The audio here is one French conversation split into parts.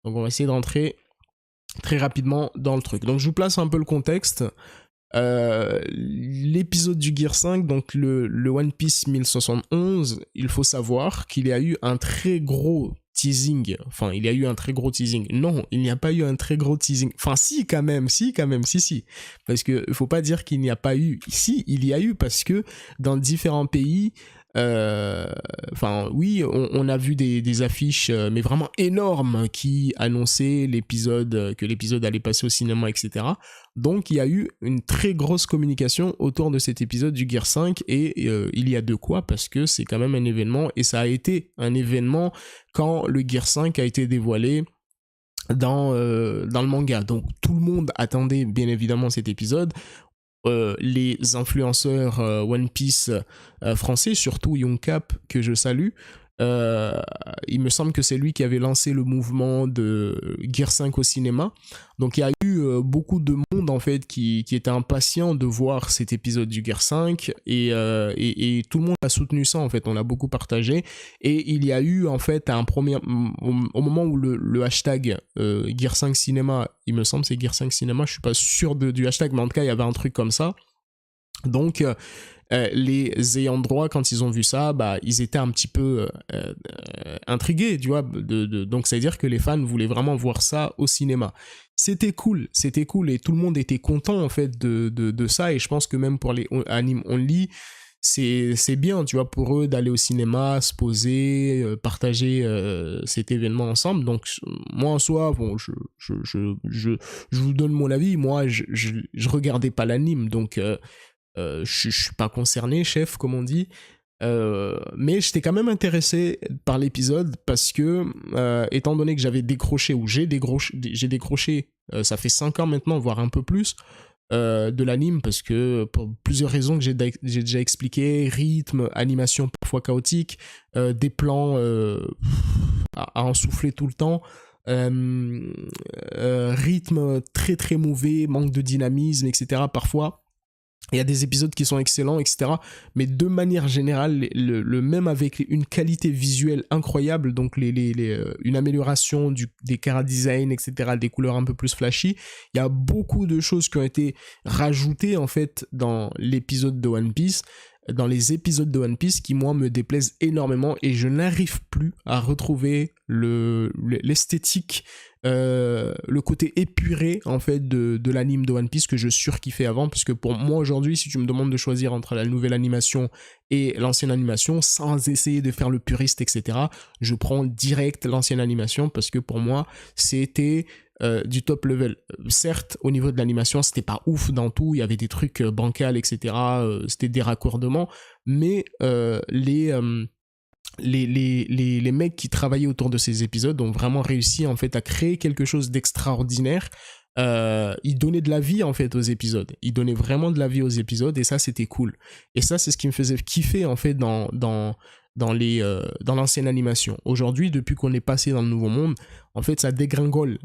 Donc on va essayer de rentrer très rapidement dans le truc. Donc je vous place un peu le contexte. L'épisode du Gear 5, donc le One Piece 1071, il faut savoir qu'il y a eu un très gros teasing. Enfin, il y a eu un très gros teasing. Non, il n'y a pas eu un très gros teasing. Enfin, si, quand même. Parce que faut pas dire qu'il n'y a pas eu. Si, il y a eu parce que dans différents pays, oui, on a vu des affiches, mais vraiment énormes, qui annonçaient que l'épisode allait passer au cinéma, etc. Donc, il y a eu une très grosse communication autour de cet épisode du Gear 5 et il y a de quoi, parce que c'est quand même un événement, et ça a été un événement quand le Gear 5 a été dévoilé dans le manga. Donc, tout le monde attendait bien évidemment cet épisode. Les influenceurs One Piece français, surtout Youngcap, que je salue, il me semble que c'est lui qui avait lancé le mouvement de Gear 5 au cinéma. Donc il y a eu beaucoup de monde en fait qui était impatient de voir cet épisode du Gear 5 et tout le monde a soutenu ça en fait, on l'a beaucoup partagé, et il y a eu en fait au moment où le hashtag Gear 5 cinéma, il me semble c'est Gear 5 cinéma, je suis pas sûr du hashtag, mais en tout cas il y avait un truc comme ça. Donc les ayants droit, quand ils ont vu ça, ils étaient un petit peu intrigués, tu vois. Donc ça veut dire que les fans voulaient vraiment voir ça au cinéma. C'était cool, et tout le monde était content en fait de ça. Et je pense que même pour les anime only, c'est bien, tu vois, pour eux d'aller au cinéma, se poser, partager cet événement ensemble. Donc moi en soi, bon, je vous donne mon avis. Moi, je regardais pas l'anime, donc je suis pas concerné, chef, comme on dit. Mais j'étais quand même intéressé par l'épisode parce que, étant donné que j'avais décroché, ou j'ai décroché, ça fait 5 ans maintenant, voire un peu plus, de l'anime, parce que pour plusieurs raisons que j'ai déjà expliqué, rythme, animation parfois chaotique, des plans à en souffler tout le temps, rythme très très mauvais, manque de dynamisme, etc. Parfois. Il y a des épisodes qui sont excellents, etc. Mais de manière générale, le même avec une qualité visuelle incroyable, donc une amélioration des chara-design, etc., des couleurs un peu plus flashy. Il y a beaucoup de choses qui ont été rajoutées, en fait, dans l'épisode de One Piece, dans les épisodes de One Piece, qui, moi, me déplaisent énormément, et je n'arrive plus à retrouver l'esthétique, le côté épuré en fait de l'anime de One Piece que je surkiffais avant, parce que pour moi aujourd'hui, si tu me demandes de choisir entre la nouvelle animation et l'ancienne animation sans essayer de faire le puriste, etc., je prends direct l'ancienne animation, parce que pour moi c'était du top level. Certes, au niveau de l'animation, c'était pas ouf dans tout, il y avait des trucs bancals, etc., c'était des raccordements, mais les mecs qui travaillaient autour de ces épisodes ont vraiment réussi en fait à créer quelque chose d'extraordinaire. Ils donnaient de la vie en fait aux épisodes. Ils donnaient vraiment de la vie aux épisodes, et ça c'était cool. Et ça c'est ce qui me faisait kiffer en fait dans l'ancienne animation. Aujourd'hui, depuis qu'on est passé dans le nouveau monde, en fait ça dégringole.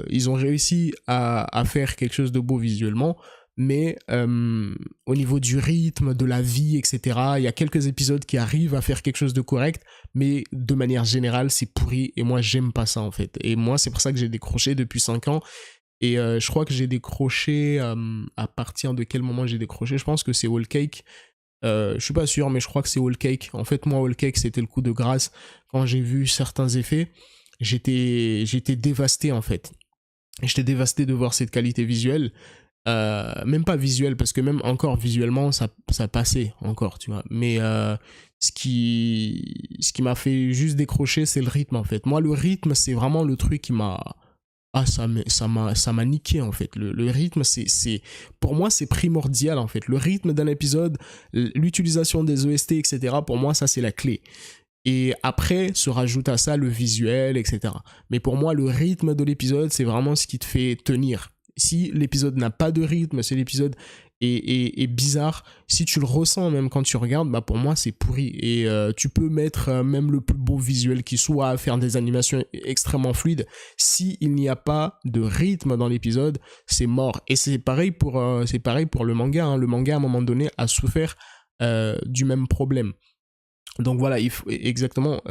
Ils ont réussi à faire quelque chose de beau visuellement, mais au niveau du rythme, de la vie, etc., il y a quelques épisodes qui arrivent à faire quelque chose de correct, mais de manière générale, c'est pourri, et moi, j'aime pas ça, en fait. Et moi, c'est pour ça que j'ai décroché depuis 5 ans, et je crois que j'ai décroché, à partir de quel moment j'ai décroché, je pense que c'est Whole Cake, je suis pas sûr, mais je crois que c'est Whole Cake. En fait, moi, Whole Cake, c'était le coup de grâce. Quand j'ai vu certains effets, j'étais dévasté, en fait. J'étais dévasté de voir cette qualité visuelle. Même pas visuel, parce que même encore visuellement ça passait encore, tu vois, mais ce qui m'a fait juste décrocher, c'est le rythme, en fait. Moi, le rythme, c'est vraiment le truc qui m'a ça m'a niqué, en fait. Le rythme, c'est pour moi, c'est primordial, en fait. Le rythme d'un épisode, l'utilisation des OST, etc., pour moi, ça c'est la clé. Et après se rajoute à ça le visuel, etc. Mais pour moi, le rythme de l'épisode, c'est vraiment ce qui te fait tenir. Si l'épisode n'a pas de rythme, si l'épisode est bizarre, si tu le ressens même quand tu regardes, pour moi c'est pourri. Et tu peux mettre même le plus beau visuel qui soit, faire des animations extrêmement fluides, si il n'y a pas de rythme dans l'épisode, c'est mort. Et c'est pareil pour le manga, hein. Le manga, à un moment donné, a souffert du même problème. Donc voilà, exactement,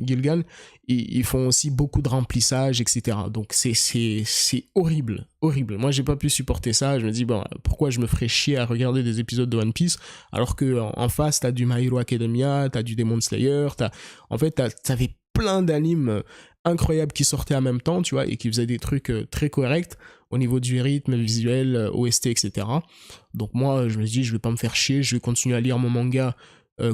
Gilgan, ils font aussi beaucoup de remplissage, etc. Donc c'est horrible, horrible. Moi, j'ai pas pu supporter ça. Je me dis, bon, pourquoi je me ferais chier à regarder des épisodes de One Piece alors que en face, t'as du My Hero Academia, t'as du Demon Slayer, t'avais plein d'animes incroyables qui sortaient en même temps, tu vois, et qui faisaient des trucs très corrects au niveau du rythme visuel, OST, etc. Donc moi, je me dis, je vais pas me faire chier, je vais continuer à lire mon manga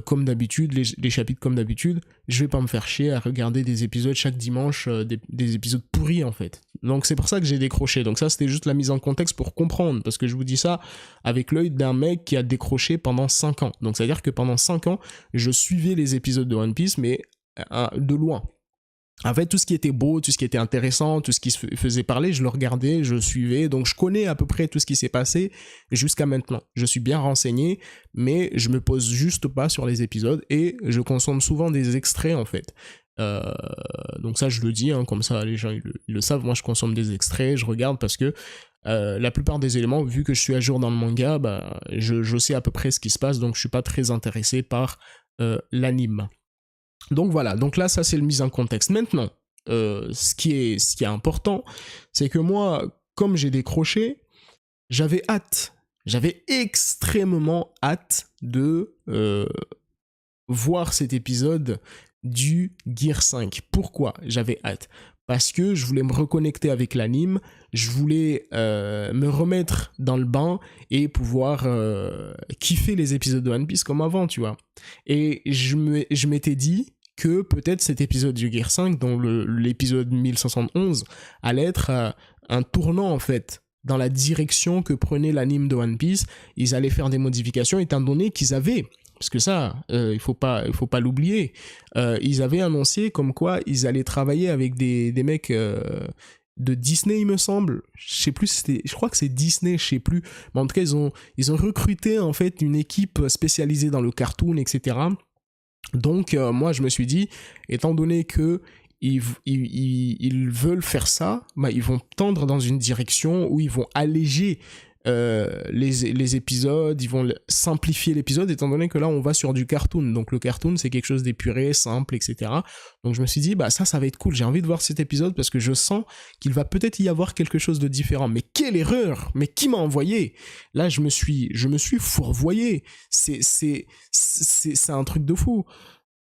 comme d'habitude, les chapitres comme d'habitude, je vais pas me faire chier à regarder des épisodes chaque dimanche, des épisodes pourris en fait. Donc c'est pour ça que j'ai décroché. Donc ça c'était juste la mise en contexte pour comprendre, parce que je vous dis ça avec l'œil d'un mec qui a décroché pendant 5 ans. Donc c'est à dire que pendant 5 ans, je suivais les épisodes de One Piece, mais de loin. En fait, tout ce qui était beau, tout ce qui était intéressant, tout ce qui se faisait parler, je le regardais, je suivais, donc je connais à peu près tout ce qui s'est passé jusqu'à maintenant. Je suis bien renseigné, mais je me pose juste pas sur les épisodes et je consomme souvent des extraits en fait. Donc ça, je le dis, hein, comme ça les gens ils le savent, moi je consomme des extraits, je regarde parce que la plupart des éléments, vu que je suis à jour dans le manga, bah, je sais à peu près ce qui se passe, donc je suis pas très intéressé par l'anime. Donc voilà, donc là ça c'est le mise en contexte. Maintenant, ce qui est important, c'est que moi, comme j'ai décroché, j'avais extrêmement hâte de voir cet épisode du Gear 5. Pourquoi j'avais hâte? Parce que je voulais me reconnecter avec l'anime, je voulais me remettre dans le bain et pouvoir kiffer les épisodes de One Piece comme avant, tu vois. Et je m'étais dit que peut-être cet épisode du Gear 5, dont l'épisode 1071, allait être un tournant en fait dans la direction que prenait l'anime de One Piece. Ils allaient faire des modifications étant donné qu'ils avaient, parce que ça, il faut pas l'oublier, ils avaient annoncé comme quoi ils allaient travailler avec des mecs de Disney, il me semble. Je sais plus, je crois que c'est Disney, je sais plus. Mais en tout cas, ils ont recruté en fait une équipe spécialisée dans le cartoon, etc. Donc moi, je me suis dit, étant donné que ils veulent faire ça, bah, ils vont tendre dans une direction où ils vont alléger les épisodes, ils vont simplifier l'épisode, étant donné que là on va sur du cartoon. Donc le cartoon c'est quelque chose d'épuré, simple, etc. Donc je me suis dit bah ça va être cool, j'ai envie de voir cet épisode parce que je sens qu'il va peut-être y avoir quelque chose de différent. Mais quelle erreur! Mais qui m'a envoyé? Là je me suis fourvoyé. C'est un truc de fou.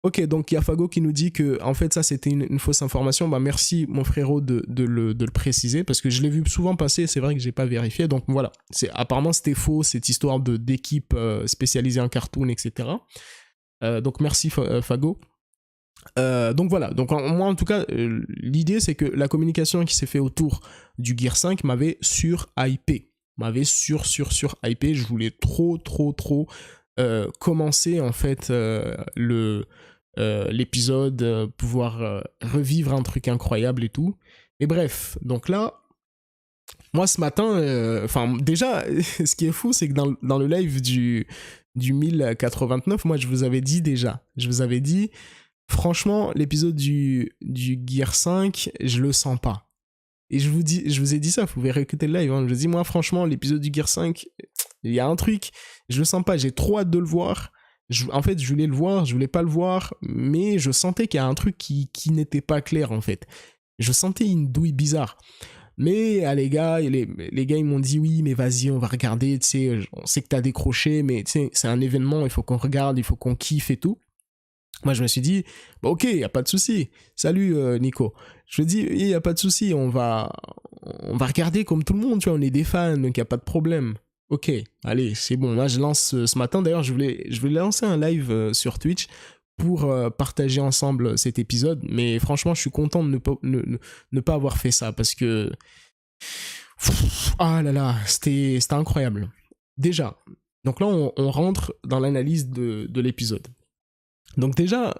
Ok, donc il y a Fago qui nous dit que en fait ça c'était une fausse information. Bah merci mon frérot de le préciser parce que je l'ai vu souvent passer. C'est vrai que j'ai pas vérifié. Donc voilà, apparemment c'était faux cette histoire d'équipe spécialisée en cartoon, etc. Donc merci Fago. Donc voilà. Donc moi en tout cas l'idée c'est que la communication qui s'est fait autour du Gear 5 m'avait sur-hypé. M'avait sur-hypé. Je voulais trop commencer en fait l'épisode, pouvoir revivre un truc incroyable et tout. Et bref, donc là, moi ce matin, enfin déjà, ce qui est fou, c'est que dans le live du 1089, moi je vous avais dit, franchement, l'épisode du Gear 5, je le sens pas. Et je vous ai dit ça, vous pouvez réécouter le live, hein. Je vous dis, moi franchement, l'épisode du Gear 5, il y a un truc, je le sens pas, j'ai trop hâte de le voir. En fait, je voulais le voir, je voulais pas le voir, mais je sentais qu'il y a un truc qui n'était pas clair, en fait. Je sentais une douille bizarre. Mais les gars, ils m'ont dit oui, mais vas-y, on va regarder, tu sais, on sait que t'as décroché, mais tu sais, c'est un événement, il faut qu'on regarde, il faut qu'on kiffe et tout. Moi, je me suis dit, bah, ok, y a pas de souci. Salut, Nico. Je me dis, y a pas de souci, on va regarder comme tout le monde, tu vois, on est des fans, donc y a pas de problème. Ok, allez, c'est bon. Là, je lance ce matin. D'ailleurs, je voulais lancer un live sur Twitch pour partager ensemble cet épisode. Mais franchement, je suis content de ne pas avoir fait ça parce que ah là là, c'était incroyable. Déjà, donc là, on rentre dans l'analyse de l'épisode. Donc déjà,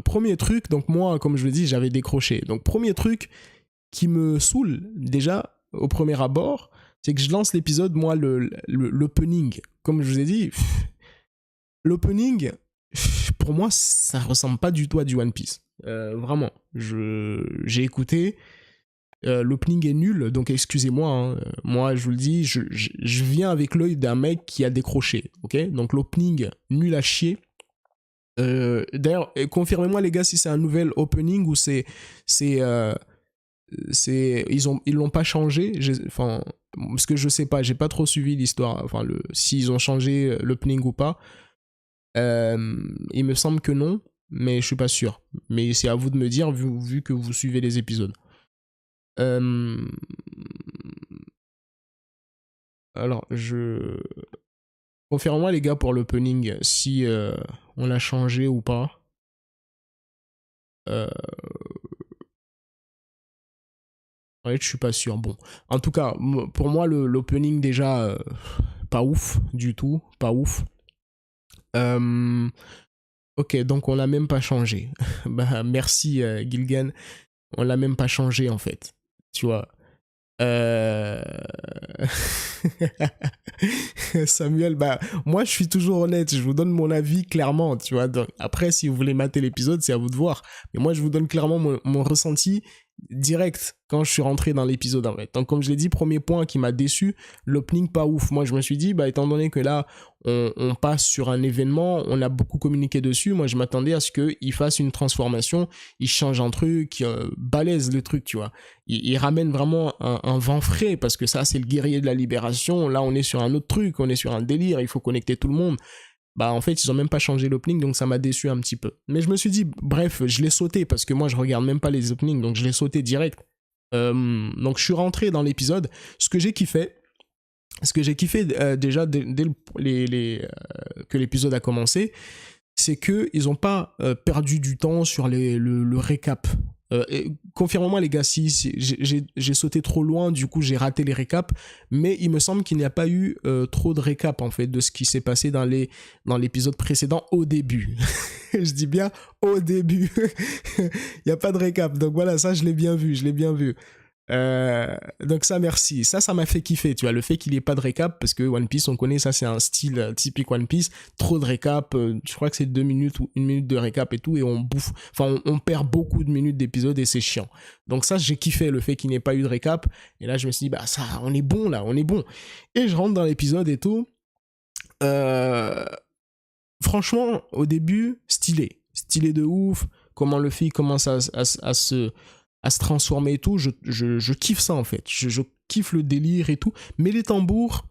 premier truc, donc moi, comme je le dis, j'avais décroché. Donc premier truc qui me saoule déjà au premier abord, c'est que je lance l'épisode, moi, l'opening. Comme je vous ai dit, l'opening, pour moi, ça ressemble pas du tout à du One Piece. Vraiment, j'ai écouté, l'opening est nul, donc excusez-moi, hein. Moi, je vous le dis, je viens avec l'œil d'un mec qui a décroché, ok? Donc l'opening, nul à chier. D'ailleurs, confirmez-moi les gars si c'est un nouvel opening ou ils l'ont pas changé. Enfin, parce que je sais pas, j'ai pas trop suivi l'histoire. Enfin, s'ils ont changé l'opening ou pas. Il me semble que non, mais je suis pas sûr. Mais c'est à vous de me dire vu que vous suivez les épisodes. Alors, confirmez-moi les gars pour l'opening si on l'a changé ou pas. Ouais, je suis pas sûr. Bon, en tout cas, pour moi l'opening déjà pas ouf du tout, pas ouf. Ok, donc on l'a même pas changé. Bah merci Gilgan, on l'a même pas changé en fait. Tu vois. Samuel, bah moi je suis toujours honnête, je vous donne mon avis clairement, tu vois. Donc, après, si vous voulez mater l'épisode, c'est à vous de voir. Mais moi je vous donne clairement mon ressenti direct quand je suis rentré dans l'épisode en fait. Donc comme je l'ai dit, premier point qui m'a déçu, l'opening pas ouf. Moi je me suis dit, bah étant donné que là on passe sur un événement, on a beaucoup communiqué dessus, moi je m'attendais à ce qu'il fasse une transformation, il change un truc, balèze le truc, tu vois. Il ramène vraiment un vent frais parce que ça c'est le guerrier de la libération, là on est sur un autre truc, on est sur un délire, il faut connecter tout le monde. Bah en fait ils ont même pas changé l'opening, donc ça m'a déçu un petit peu. Mais je me suis dit bref, je l'ai sauté parce que moi je regarde même pas les openings, donc je l'ai sauté direct. Donc je suis rentré dans l'épisode. Ce que j'ai kiffé déjà dès que l'épisode a commencé, c'est qu'ils n'ont pas perdu du temps sur le récap. Confirmez-moi les gars si j'ai sauté trop loin, du coup j'ai raté les récaps, mais il me semble qu'il n'y a pas eu trop de récap en fait de ce qui s'est passé dans l'épisode précédent au début. Je dis bien au début. Il n'y a pas de récap, donc voilà, ça je l'ai bien vu. Donc ça merci, ça m'a fait kiffer, tu vois, le fait qu'il n'y ait pas de récap, parce que One Piece on connaît, ça c'est un style typique One Piece, trop de récap, je crois que c'est 2 minutes ou 1 minute de récap et tout, et on perd beaucoup de minutes d'épisode et c'est chiant. Donc ça j'ai kiffé le fait qu'il n'y ait pas eu de récap, et là je me suis dit bah ça on est bon là, on est bon. Et je rentre dans l'épisode et tout, franchement au début stylé de ouf, comment le film commence à se transformer et tout, je kiffe ça en fait, je kiffe le délire et tout, mais les tambours,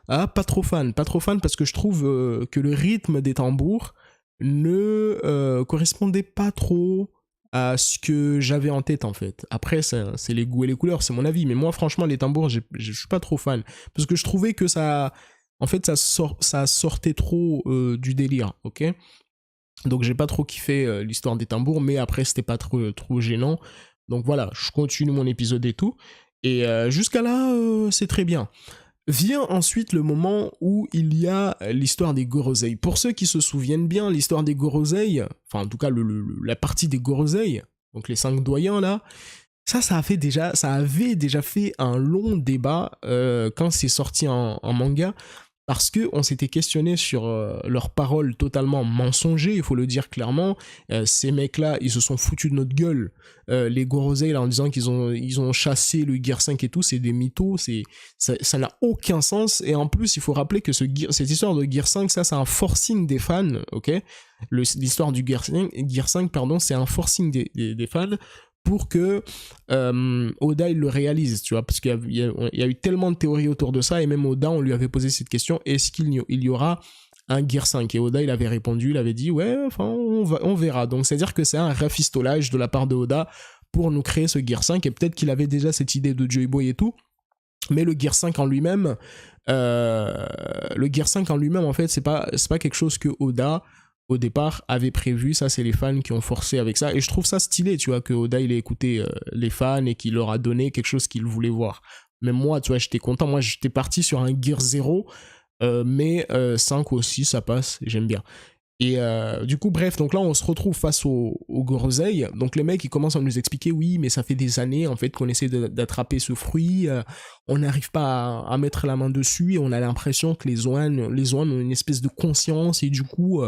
pas trop fan parce que je trouve que le rythme des tambours ne correspondait pas trop à ce que j'avais en tête en fait. Après c'est les goûts et les couleurs, c'est mon avis, mais moi franchement les tambours je suis pas trop fan, parce que je trouvais que ça sortait trop du délire, ok. Donc j'ai pas trop kiffé l'histoire des tambours, mais après c'était pas trop gênant. Donc voilà, je continue mon épisode et tout. Et jusqu'à là, c'est très bien. Vient ensuite le moment où il y a l'histoire des Gorosei. Pour ceux qui se souviennent bien, l'histoire des Gorosei, enfin en tout cas la partie des Gorosei, donc les 5 doyens là, ça avait déjà fait un long débat quand c'est sorti en manga, parce qu'on s'était questionné sur leurs paroles totalement mensongères, il faut le dire clairement. Ces mecs-là, ils se sont foutus de notre gueule, les Gorosei, là, en disant qu'ils ont chassé le Gear 5 et tout, c'est des mythos, ça n'a aucun sens. Et en plus, il faut rappeler que cette histoire de Gear 5, ça, c'est un forcing des fans, ok. L'histoire du Gear 5, pardon, c'est un forcing des fans, pour que Oda il le réalise, tu vois, parce qu'il y a eu tellement de théories autour de ça, et même Oda on lui avait posé cette question, est-ce qu'il y aura un Gear 5, et Oda il avait répondu, il avait dit ouais, enfin on verra. Donc c'est à dire que c'est un rafistolage de la part de Oda pour nous créer ce Gear 5, et peut-être qu'il avait déjà cette idée de Joy Boy et tout, mais le Gear 5 en lui-même en fait c'est pas quelque chose que Oda au départ avait prévu. Ça c'est les fans qui ont forcé avec ça, et je trouve ça stylé, tu vois, que Oda il ait écouté les fans et qu'il leur a donné quelque chose qu'ils voulaient voir. Même moi, tu vois, j'étais content, moi j'étais parti sur un Gear 0, mais 5 aussi ça passe, j'aime bien. Et du coup, bref, donc là on se retrouve face aux Gorosei. Donc les mecs ils commencent à nous expliquer, oui, mais ça fait des années en fait qu'on essaie d'attraper ce fruit, on n'arrive pas à mettre la main dessus, et on a l'impression que les Zoan ont une espèce de conscience, et du coup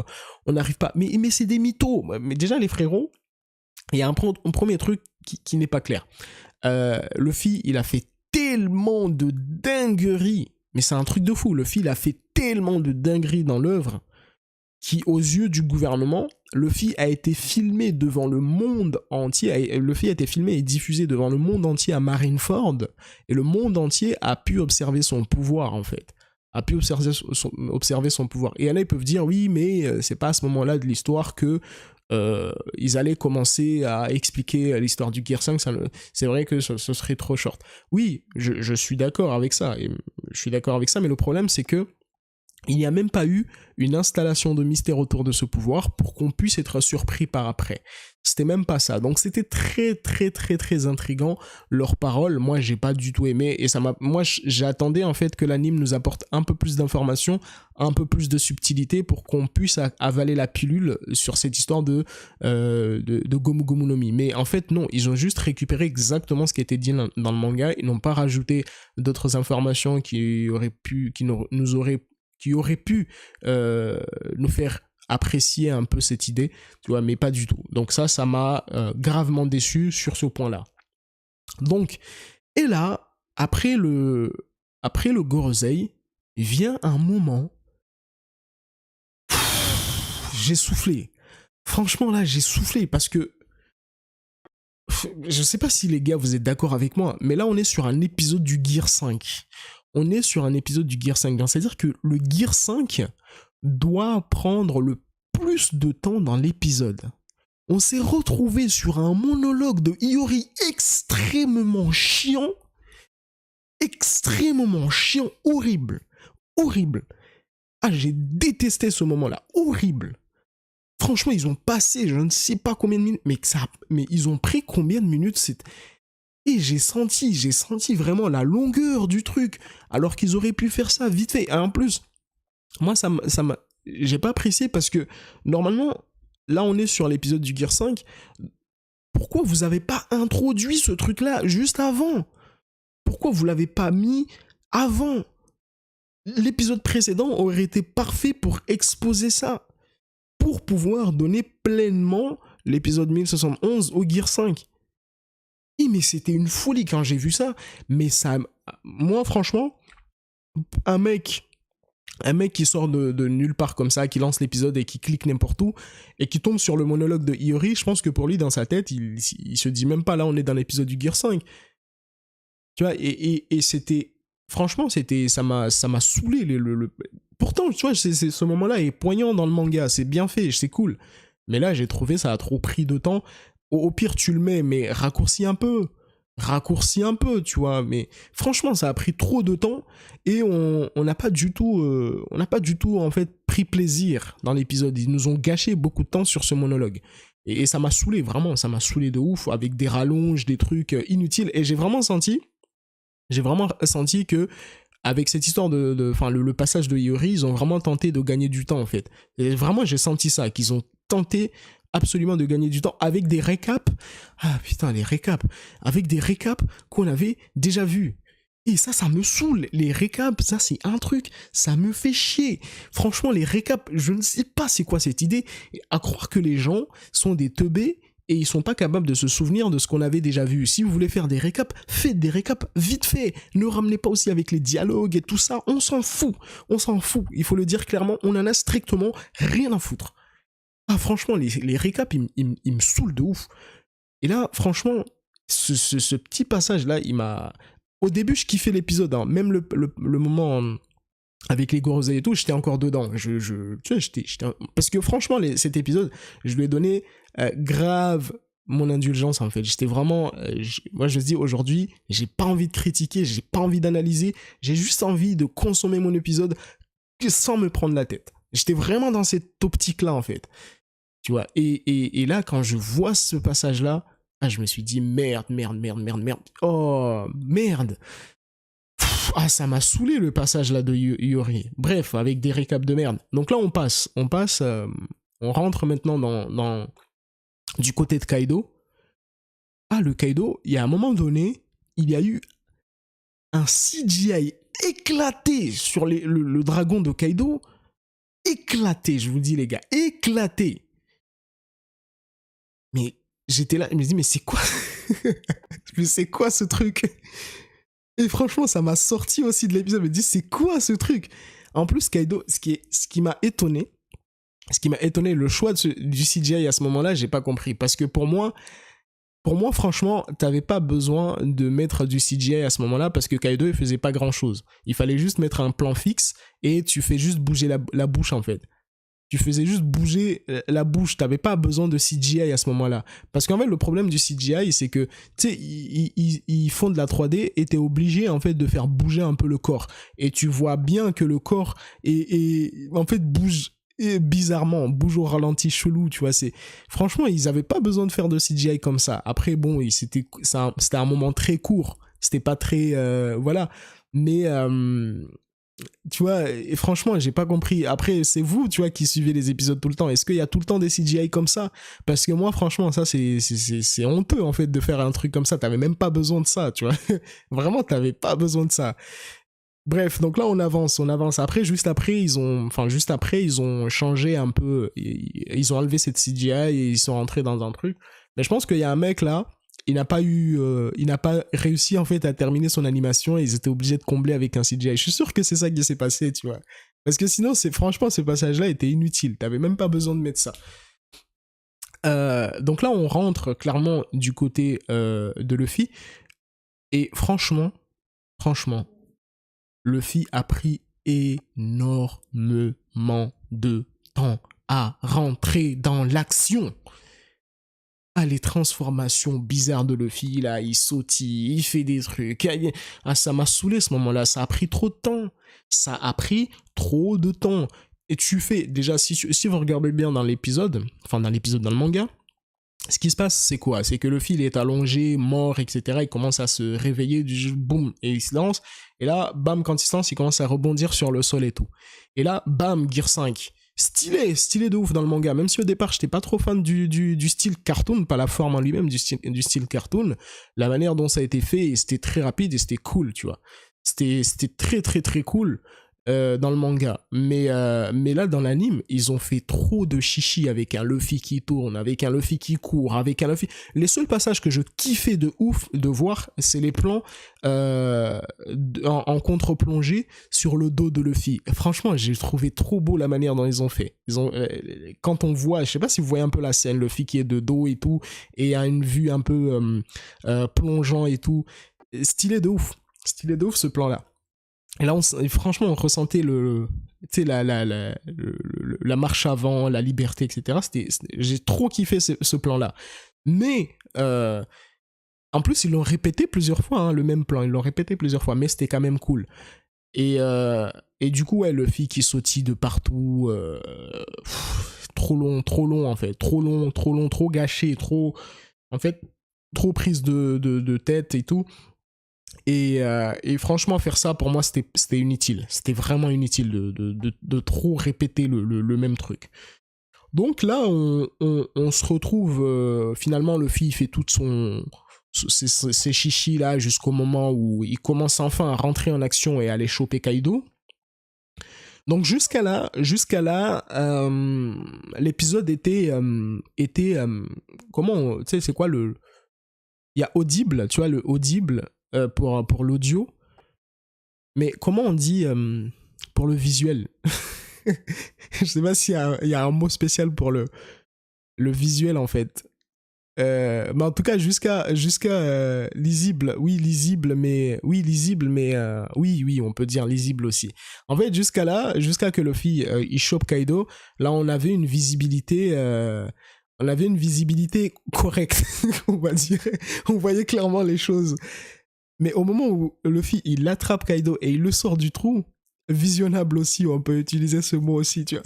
on n'arrive pas. Mais c'est des mythos. Mais déjà les frérots, il y a un premier truc qui n'est pas clair. Luffy il a fait tellement de dingueries, mais c'est un truc de fou. Luffy il a fait tellement de dingueries dans l'œuvre qui, aux yeux du gouvernement, Luffy a été filmé devant le monde entier, Luffy a été filmé et diffusé devant le monde entier à Marineford, et le monde entier a pu observer son pouvoir, en fait. A pu observer son pouvoir. Et là, ils peuvent dire, oui, mais c'est pas à ce moment-là de l'histoire que ils allaient commencer à expliquer l'histoire du Gear 5, c'est vrai que ce serait trop short. Oui, je suis d'accord avec ça, mais le problème, c'est que il n'y a même pas eu une installation de mystère autour de ce pouvoir pour qu'on puisse être surpris par après. C'était même pas ça. Donc c'était très très très très intriguant. Leurs paroles, moi j'ai pas du tout aimé et moi j'attendais en fait que l'anime nous apporte un peu plus d'informations, un peu plus de subtilité pour qu'on puisse avaler la pilule sur cette histoire de Gomu Gomu no Mi. Mais en fait non, ils ont juste récupéré exactement ce qui était dit dans le manga. Ils n'ont pas rajouté d'autres informations qui auraient pu nous faire apprécier un peu cette idée, tu vois, mais pas du tout. Donc ça m'a gravement déçu sur ce point-là. Donc, et là, après le Gorosei, vient un moment, j'ai soufflé. Franchement, là, j'ai soufflé parce que je sais pas si les gars, vous êtes d'accord avec moi, mais là, on est sur un épisode du Gear 5. Donc, c'est-à-dire que le Gear 5 doit prendre le plus de temps dans l'épisode. On s'est retrouvé sur un monologue de Hiyori extrêmement chiant, horrible. Ah, j'ai détesté ce moment-là, horrible. Franchement, ils ont passé, je ne sais pas combien de minutes, mais ils ont pris combien de minutes, et j'ai senti vraiment la longueur du truc, alors qu'ils auraient pu faire ça vite fait. Et en plus, moi, j'ai pas apprécié parce que, normalement, là, on est sur l'épisode du Gear 5. Pourquoi vous avez pas introduit ce truc-là juste avant ? Pourquoi vous l'avez pas mis avant ? L'épisode précédent aurait été parfait pour exposer ça, pour pouvoir donner pleinement l'épisode 1071 au Gear 5. Mais c'était une folie quand j'ai vu ça. Mais ça, moi, franchement, un mec qui sort de nulle part comme ça, qui lance l'épisode et qui clique n'importe où, et qui tombe sur le monologue de Hiyori, je pense que pour lui, dans sa tête, il se dit même pas, là, on est dans l'épisode du Gear 5. Tu vois, et c'était... Franchement, ça m'a saoulé. Pourtant, tu vois, ce moment-là est poignant dans le manga, c'est bien fait, c'est cool. Mais là, j'ai trouvé ça a trop pris de temps. Au pire, tu le mets, mais raccourcis un peu, tu vois. Mais franchement, ça a pris trop de temps et on n'a pas du tout, en fait, pris plaisir dans l'épisode. Ils nous ont gâché beaucoup de temps sur ce monologue. Et ça m'a saoulé, vraiment, ça m'a saoulé de ouf, avec des rallonges, des trucs inutiles. Et j'ai vraiment senti que avec cette histoire le passage de Hiyori, ils ont vraiment tenté de gagner du temps, en fait. Et vraiment, j'ai senti ça, qu'ils ont tenté absolument de gagner du temps avec des récaps. Ah putain, les récaps. Avec des récaps qu'on avait déjà vus. Et ça me saoule. Les récaps, ça c'est un truc, ça me fait chier. Franchement, les récaps, je ne sais pas c'est quoi cette idée. À croire que les gens sont des teubés et ils sont pas capables de se souvenir de ce qu'on avait déjà vu. Si vous voulez faire des récaps, faites des récaps vite fait. Ne ramenez pas aussi avec les dialogues et tout ça. On s'en fout. Il faut le dire clairement, on en a strictement rien à foutre. Ah franchement, les récaps, ils me saoulent de ouf. Et là, franchement, ce petit passage-là, il m'a... Au début, je kiffais l'épisode, hein. Même le moment avec les Gorosei et tout, j'étais encore dedans. Tu vois, j'étais... Parce que franchement, cet épisode, je lui ai donné grave mon indulgence, en fait. J'étais vraiment... moi, je me dis, aujourd'hui, j'ai pas envie de critiquer, j'ai pas envie d'analyser, j'ai juste envie de consommer mon épisode sans me prendre la tête. J'étais vraiment dans cette optique-là, en fait. Tu vois, et là, quand je vois ce passage-là, je me suis dit, merde. Oh, merde. Ça m'a saoulé, le passage-là de Hiyori. Bref, avec des récaps de merde. Donc là, on rentre maintenant du côté de Kaido. Le Kaido, il y a un moment donné, il y a eu un CGI éclaté sur le dragon de Kaido. Éclaté, je vous dis les gars, éclaté. Mais j'étais là, je me dis, mais c'est quoi mais c'est quoi ce truc? Et franchement, ça m'a sorti aussi de l'épisode, je me dis, c'est quoi ce truc? En plus, Kaido, ce qui m'a étonné, ce qui m'a étonné, le choix du CGI à ce moment-là, j'ai pas compris. Parce que pour moi, franchement, t'avais pas besoin de mettre du CGI à ce moment-là parce que Kaido, il faisait pas grand-chose. Il fallait juste mettre un plan fixe et tu fais juste bouger la bouche, en fait. Tu faisais juste bouger la bouche. T'avais pas besoin de CGI à ce moment-là. Parce qu'en fait, le problème du CGI, c'est que, tu sais, ils font de la 3D et t'es obligé, en fait, de faire bouger un peu le corps. Et tu vois bien que le corps en fait, bouge bizarrement, bouge au ralenti chelou, tu vois. Franchement, ils avaient pas besoin de faire de CGI comme ça. Après, bon, c'était un moment très court. C'était pas très... voilà. Mais... tu vois, et franchement, j'ai pas compris. Après, c'est vous, tu vois, qui suivez les épisodes tout le temps. Est-ce qu'il y a tout le temps des CGI comme ça? Parce que moi, franchement, ça, c'est honteux, en fait, de faire un truc comme ça. T'avais même pas besoin de ça, tu vois. Vraiment, t'avais pas besoin de ça. Bref, donc là, on avance. Après, juste après, ils ont changé un peu. Ils ont enlevé cette CGI et ils sont rentrés dans un truc. Mais je pense qu'il y a un mec là, il n'a pas réussi en fait à terminer son animation et ils étaient obligés de combler avec un CGI. Je suis sûr que c'est ça qui s'est passé, tu vois. Parce que sinon, franchement, ce passage-là était inutile. T'avais même pas besoin de mettre ça. Donc là, on rentre clairement du côté de Luffy. Et franchement, Luffy a pris énormément de temps à rentrer dans l'action. Ah, les transformations bizarres de Luffy, là, il sautille, il fait des trucs. Ah, ça m'a saoulé ce moment-là, ça a pris trop de temps. Et tu fais, déjà, si vous regardez bien dans l'épisode, dans le manga, ce qui se passe, c'est quoi? C'est que Luffy, il est allongé, mort, etc. Il commence à se réveiller, boum, et il se lance. Et là, bam, quand il se lance, il commence à rebondir sur le sol et tout. Et là, bam, Gear 5. Stylé de ouf dans le manga. Même si au départ, j'étais pas trop fan du style cartoon, pas la forme en lui-même du style cartoon, la manière dont ça a été fait, c'était très rapide et c'était cool, tu vois. C'était très, très, très cool. Dans le manga, mais là dans l'anime ils ont fait trop de chichi avec un Luffy qui tourne, avec un Luffy qui court, avec un Luffy. Les seuls passages que je kiffais de ouf de voir, c'est les plans en contre-plongée sur le dos de Luffy. Franchement, j'ai trouvé trop beau la manière dont ils ont fait. Quand on voit, je sais pas si vous voyez un peu la scène, Luffy qui est de dos et tout, et a une vue un peu plongeant et tout, stylé de ouf ce plan là. Et là, franchement, on ressentait la marche avant, la liberté, etc. J'ai trop kiffé ce plan-là. Mais, en plus, ils l'ont répété plusieurs fois, hein, le même plan. Ils l'ont répété plusieurs fois, mais c'était quand même cool. Et du coup, ouais, Luffy qui sautille de partout, trop long, en fait. Trop gâché, en fait, trop prise de tête et tout. Et franchement, faire ça, pour moi, c'était inutile. C'était vraiment inutile de trop répéter le même truc. Donc là, on se retrouve, finalement, Luffy fait toutes ses chichis là jusqu'au moment où il commence enfin à rentrer en action et à aller choper Kaido. Donc jusqu'à là, l'épisode était comment, tu sais, c'est quoi il y a audible, tu vois, le audible pour l'audio, mais comment on dit pour le visuel? Je sais pas s'il y a un mot spécial pour le visuel en fait. Mais en tout cas jusqu'à lisible, mais oui, on peut dire lisible aussi. En fait, jusqu'à que Luffy il chope Kaido, là on avait une visibilité correcte, on va dire. On voyait clairement les choses. Mais au moment où Luffy il attrape Kaido et il le sort du trou, visionnable aussi, on peut utiliser ce mot aussi, tu vois.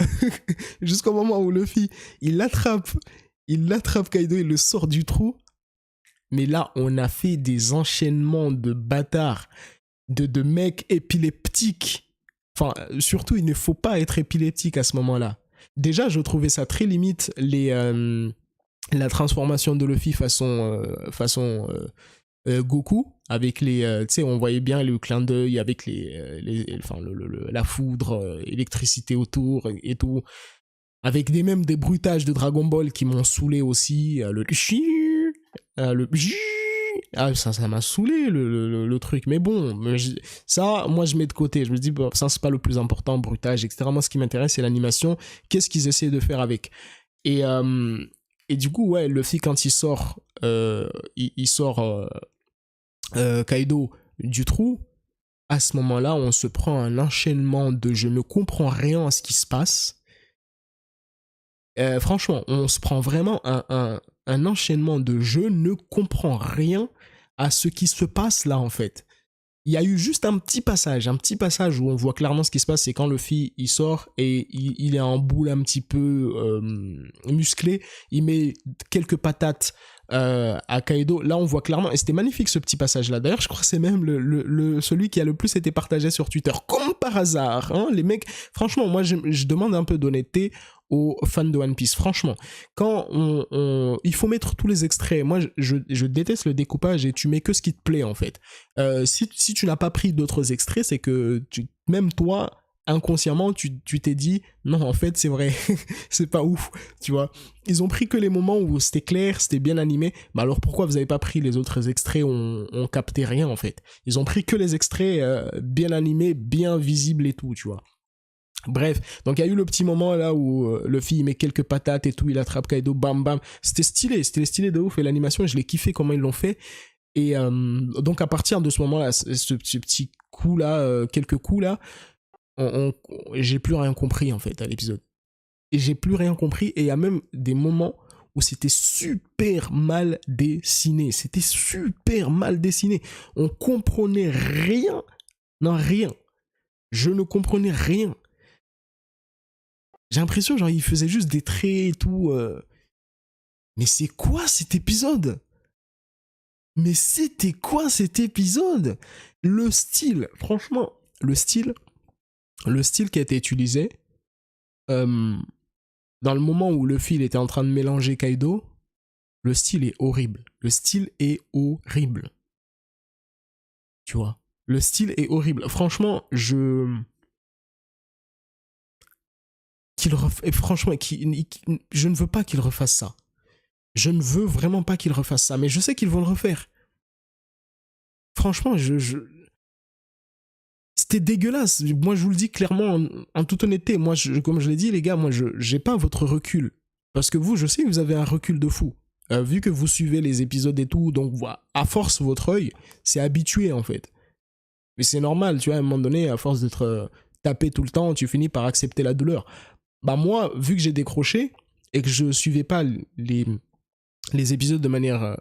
Jusqu'au moment où Luffy il attrape Kaido, il le sort du trou. Mais là, on a fait des enchaînements de bâtards, de mecs épileptiques. Enfin, surtout, il ne faut pas être épileptique à ce moment-là. Déjà, je trouvais ça très limite, la transformation de Luffy façon Goku, avec les, tu sais, on voyait bien le clin d'œil avec la foudre, électricité autour et tout. Avec même des bruitages de Dragon Ball qui m'ont saoulé aussi, le Ah, ça m'a saoulé le truc. Mais bon, ça, moi, je mets de côté. Je me dis, bon, ça, c'est pas le plus important, bruitage, etc. Moi, ce qui m'intéresse, c'est l'animation. Qu'est-ce qu'ils essaient de faire avec? Et, euh, et du coup, ouais, Luffy, quand il sort, il sort Kaido du trou, à ce moment-là, on se prend un enchaînement de je ne comprends rien à ce qui se passe. Franchement, on se prend vraiment un enchaînement de je ne comprends rien à ce qui se passe là en fait. Il y a eu juste un petit passage où on voit clairement ce qui se passe, c'est quand Luffy il sort et il est en boule un petit peu musclé, il met quelques patates à Kaido. Là on voit clairement, et c'était magnifique ce petit passage là. D'ailleurs je crois que c'est même celui qui a le plus été partagé sur Twitter, comme par hasard. Hein, les mecs, franchement moi je demande un peu d'honnêteté aux fans de One Piece. Franchement, quand il faut mettre tous les extraits. Moi, je déteste le découpage et tu mets que ce qui te plaît en fait. Si tu n'as pas pris d'autres extraits, c'est que même toi, inconsciemment, tu t'es dit non, en fait, c'est vrai, c'est pas ouf, tu vois. Ils ont pris que les moments où c'était clair, c'était bien animé. Mais alors pourquoi vous avez pas pris les autres extraits où on captait rien en fait? Ils ont pris que les extraits bien animés, bien visibles et tout, tu vois. Bref, donc il y a eu le petit moment là où Luffy il met quelques patates et tout, il attrape Kaido, bam bam. C'était stylé de ouf et l'animation, je l'ai kiffé comment ils l'ont fait. Et donc à partir de ce moment-là, ce petit coup là, quelques coups là, j'ai plus rien compris en fait à l'épisode. Et j'ai plus rien compris et il y a même des moments où c'était super mal dessiné. C'était super mal dessiné. On comprenait rien. Non, rien. Je ne comprenais rien. J'ai l'impression, genre, il faisait juste des traits et tout. Mais c'est quoi cet épisode? Mais c'était quoi cet épisode? Le style, franchement, le style qui a été utilisé euh, dans le moment où Luffy il était en train de mélanger Kaido, le style est horrible. Le style est horrible. Tu vois? Le style est horrible. Franchement, franchement, je ne veux pas qu'il refasse ça. Je ne veux vraiment pas qu'il refasse ça, mais je sais qu'ils vont le refaire. Franchement, c'était dégueulasse. Moi, je vous le dis clairement, en toute honnêteté. Moi, comme je l'ai dit, les gars, moi, je n'ai pas votre recul. Parce que vous, je sais que vous avez un recul de fou. Vu que vous suivez les épisodes et tout, donc voilà, à force, votre œil s'est habitué, en fait. Mais c'est normal, tu vois, à un moment donné, à force d'être tapé tout le temps, tu finis par accepter la douleur. Bah moi, vu que j'ai décroché et que je suivais pas les épisodes de manière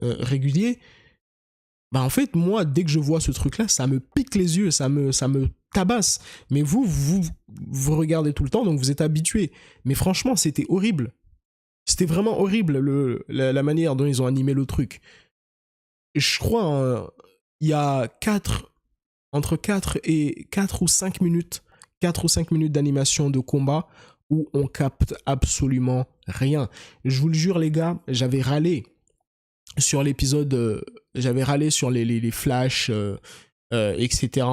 régulière, bah en fait, moi, dès que je vois ce truc-là, ça me pique les yeux, ça me tabasse. Mais vous regardez tout le temps, donc vous êtes habitué. Mais franchement, c'était horrible. C'était vraiment horrible, la manière dont ils ont animé le truc. Et je crois, il y a entre 4 ou 5 minutes, 4 ou 5 minutes d'animation de combat où on capte absolument rien. Je vous le jure, les gars, j'avais râlé sur l'épisode, j'avais râlé sur les flashs, etc.,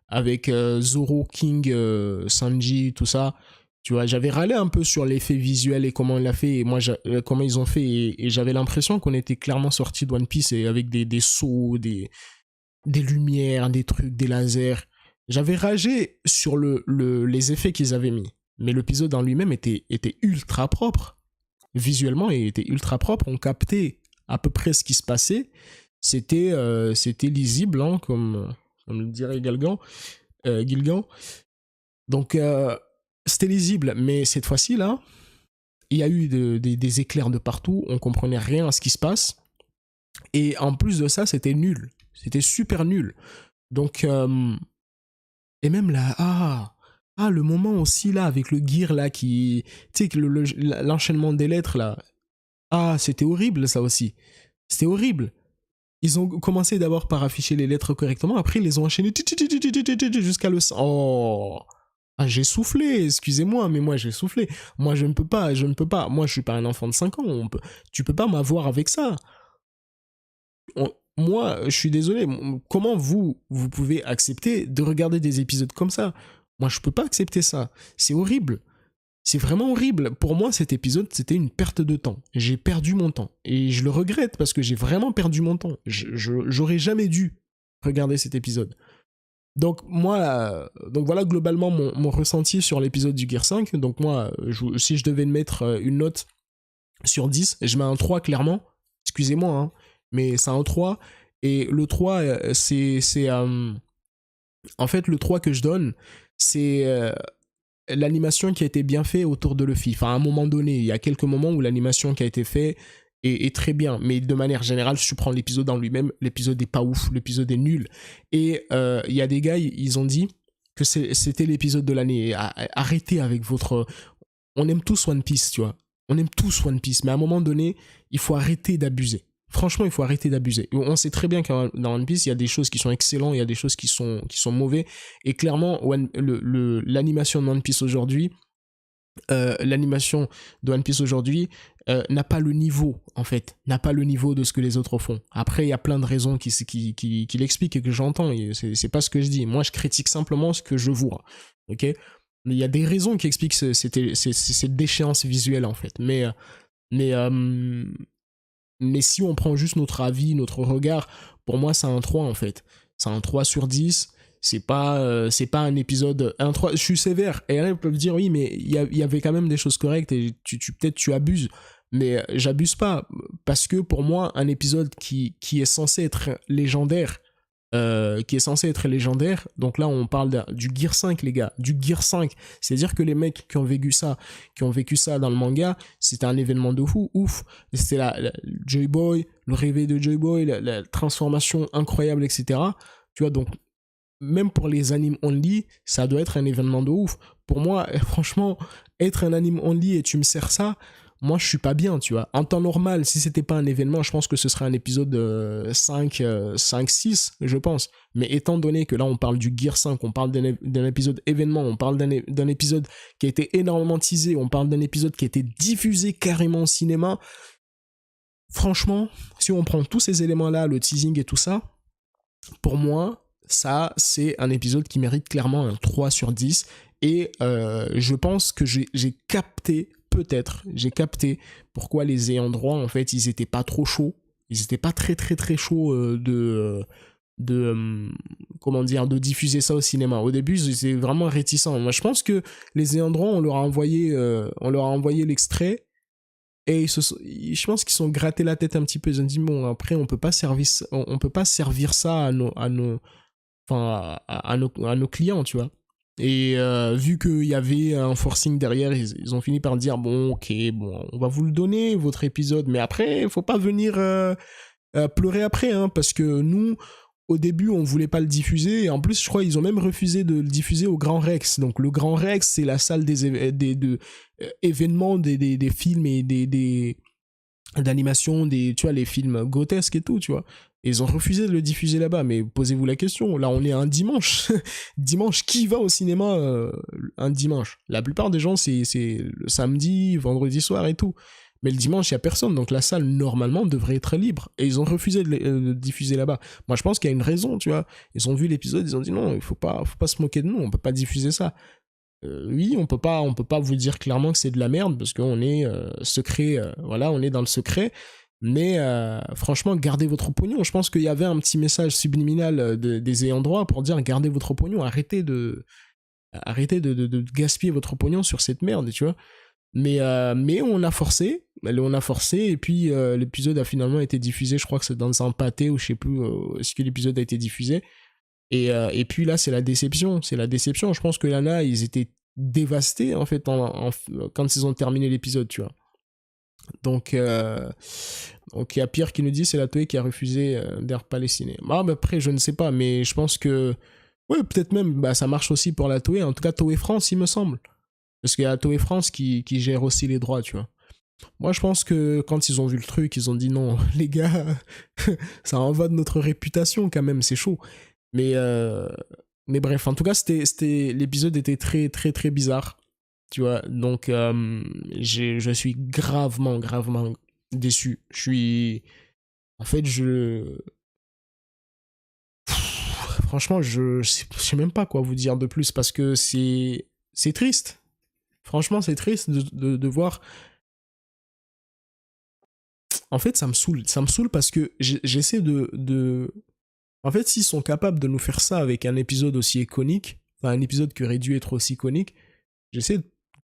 avec Zoro, King, Sanji, tout ça. Tu vois, j'avais râlé un peu sur l'effet visuel et comment il l'a fait, et moi, comment ils ont fait, et j'avais l'impression qu'on était clairement sorti de One Piece et avec des sauts, des lumières, des trucs, des lasers. J'avais ragé sur les effets qu'ils avaient mis. Mais l'épisode en lui-même était ultra propre. Visuellement, il était ultra propre. On captait à peu près ce qui se passait. C'était lisible, hein, comme le dirait Gilgan. Donc, c'était lisible. Mais cette fois-ci, là, il y a eu des éclairs de partout. On comprenait rien à ce qui se passe. Et en plus de ça, c'était nul. C'était super nul. Donc, et même là, le moment aussi là, avec le gear là, tu sais, l'enchaînement des lettres là, c'était horrible ça aussi. C'était horrible. Ils ont commencé d'abord par afficher les lettres correctement, après ils les ont enchaînées jusqu'à le... Oh, j'ai soufflé, excusez-moi, mais moi j'ai soufflé. Moi je ne peux pas. Moi je suis pas un enfant de 5 ans, tu peux pas m'avoir avec ça. Moi, je suis désolé, comment vous pouvez accepter de regarder des épisodes comme ça? Moi, je peux pas accepter ça. C'est horrible. C'est vraiment horrible. Pour moi, cet épisode, c'était une perte de temps. J'ai perdu mon temps. Et je le regrette parce que j'ai vraiment perdu mon temps. J'aurais jamais dû regarder cet épisode. Donc moi, donc voilà globalement mon ressenti sur l'épisode du Gear 5. Donc moi, si je devais mettre une note sur 10, je mets un 3 clairement. Excusez-moi, hein, mais c'est un 3. Et le 3, en fait, le 3 que je donne, c'est l'animation qui a été bien faite autour de Luffy. Enfin, à un moment donné, il y a quelques moments où l'animation qui a été faite est très bien. Mais de manière générale, si tu prends l'épisode en lui-même, l'épisode est pas ouf, l'épisode est nul. Et il y a des gars, ils ont dit que c'était l'épisode de l'année. Arrêtez avec votre... On aime tous One Piece, tu vois. On aime tous One Piece. Mais à un moment donné, il faut arrêter d'abuser. Franchement, il faut arrêter d'abuser. On sait très bien que dans One Piece, il y a des choses qui sont excellentes, il y a des choses qui sont mauvais. Et clairement, l'animation de One Piece aujourd'hui, n'a pas le niveau, en fait. N'a pas le niveau de ce que les autres font. Après, il y a plein de raisons qui l'expliquent et que j'entends. C'est pas ce que je dis. Moi, je critique simplement ce que je vois. Ok ? Mais il y a des raisons qui expliquent cette déchéance visuelle, en fait. Mais si on prend juste notre avis, notre regard, pour moi, c'est un 3 en fait. C'est un 3 sur 10. C'est pas un épisode. Un 3, je suis sévère. Et là, ils peuvent dire oui, mais il y avait quand même des choses correctes et peut-être tu abuses. Mais j'abuse pas. Parce que pour moi, un épisode qui est censé être légendaire, donc là on parle du Gear 5 les gars, du Gear 5, c'est-à-dire que les mecs qui ont vécu ça dans le manga, c'était un événement de fou, ouf, c'était la Joy Boy, le réveil de Joy Boy, la transformation incroyable, etc. Tu vois, donc même pour les animes only, ça doit être un événement de ouf. Pour moi, franchement, être un anime only et tu me sers ça, moi je suis pas bien, tu vois. En temps normal, si c'était pas un événement, je pense que ce serait un épisode 5, 6, je pense. Mais étant donné que là on parle du Gear 5, on parle d'un épisode événement, on parle d'un épisode qui a été énormément teasé, on parle d'un épisode qui a été diffusé carrément au cinéma, franchement, si on prend tous ces éléments-là, le teasing et tout ça, pour moi, ça c'est un épisode qui mérite clairement un 3 sur 10. Et je pense que j'ai capté pourquoi les ayants droit, en fait, ils étaient pas trop chauds. Ils étaient pas très très très chauds comment dire, de diffuser ça au cinéma. Au début, ils étaient vraiment réticents. Moi, je pense que les ayants droit, on leur a envoyé l'extrait et je pense qu'ils sont grattés la tête un petit peu. Ils ont dit bon, après, on peut pas servir ça à nos clients, tu vois. Et vu qu'il y avait un forcing derrière, ils ont fini par dire bon, ok, bon, on va vous le donner, votre épisode, mais après, il faut pas venir pleurer après, hein, parce que nous, au début, on voulait pas le diffuser, et en plus, je crois qu'ils ont même refusé de le diffuser au Grand Rex. Donc, le Grand Rex, c'est la salle des événements des films et d'animation, tu vois, les films grotesques et tout, tu vois. Et ils ont refusé de le diffuser là-bas, mais posez-vous la question, là on est un dimanche. Dimanche, qui va au cinéma un dimanche? La plupart des gens, c'est le samedi, vendredi soir et tout. Mais le dimanche, il n'y a personne, donc la salle, normalement, devrait être libre. Et ils ont refusé de le diffuser là-bas. Moi, je pense qu'il y a une raison, tu vois. Ils ont vu l'épisode, ils ont dit non, il faut pas se moquer de nous, on peut pas diffuser ça. Oui, on peut pas vous dire clairement que c'est de la merde, parce qu'on est secret, voilà, on est dans le secret. Mais franchement, gardez votre pognon. Je pense qu'il y avait un petit message subliminal des ayants droit pour dire gardez votre pognon, arrêtez de gaspiller votre pognon sur cette merde, tu vois. Mais on a forcé, et puis l'épisode a finalement été diffusé, je crois que c'est dans un pâté ou je sais plus est-ce que l'épisode a été diffusé. Et puis là, c'est la déception. Je pense que Lana, ils étaient dévastés en fait quand ils ont terminé l'épisode, tu vois. Donc il y a Pierre qui nous dit c'est la Toei qui a refusé d'Air Palestine. Ah, mais après, je ne sais pas, mais je pense que ouais, peut-être même ça marche aussi pour la Toei. En tout cas, Toei France, il me semble. Parce qu'il y a la Toei France qui gère aussi les droits, tu vois. Moi, je pense que quand ils ont vu le truc, ils ont dit non, les gars, ça en va de notre réputation quand même, c'est chaud. Mais bref, en tout cas, l'épisode était très, très, très bizarre. Tu vois, donc je suis gravement déçu. En fait, franchement, je sais même pas quoi vous dire de plus parce que c'est triste. Franchement, c'est triste de voir. En fait, ça me saoule. Ça me saoule parce que j'essaie de... En fait, s'ils sont capables de nous faire ça avec un épisode aussi iconique, enfin un épisode qui aurait dû être aussi iconique, j'essaie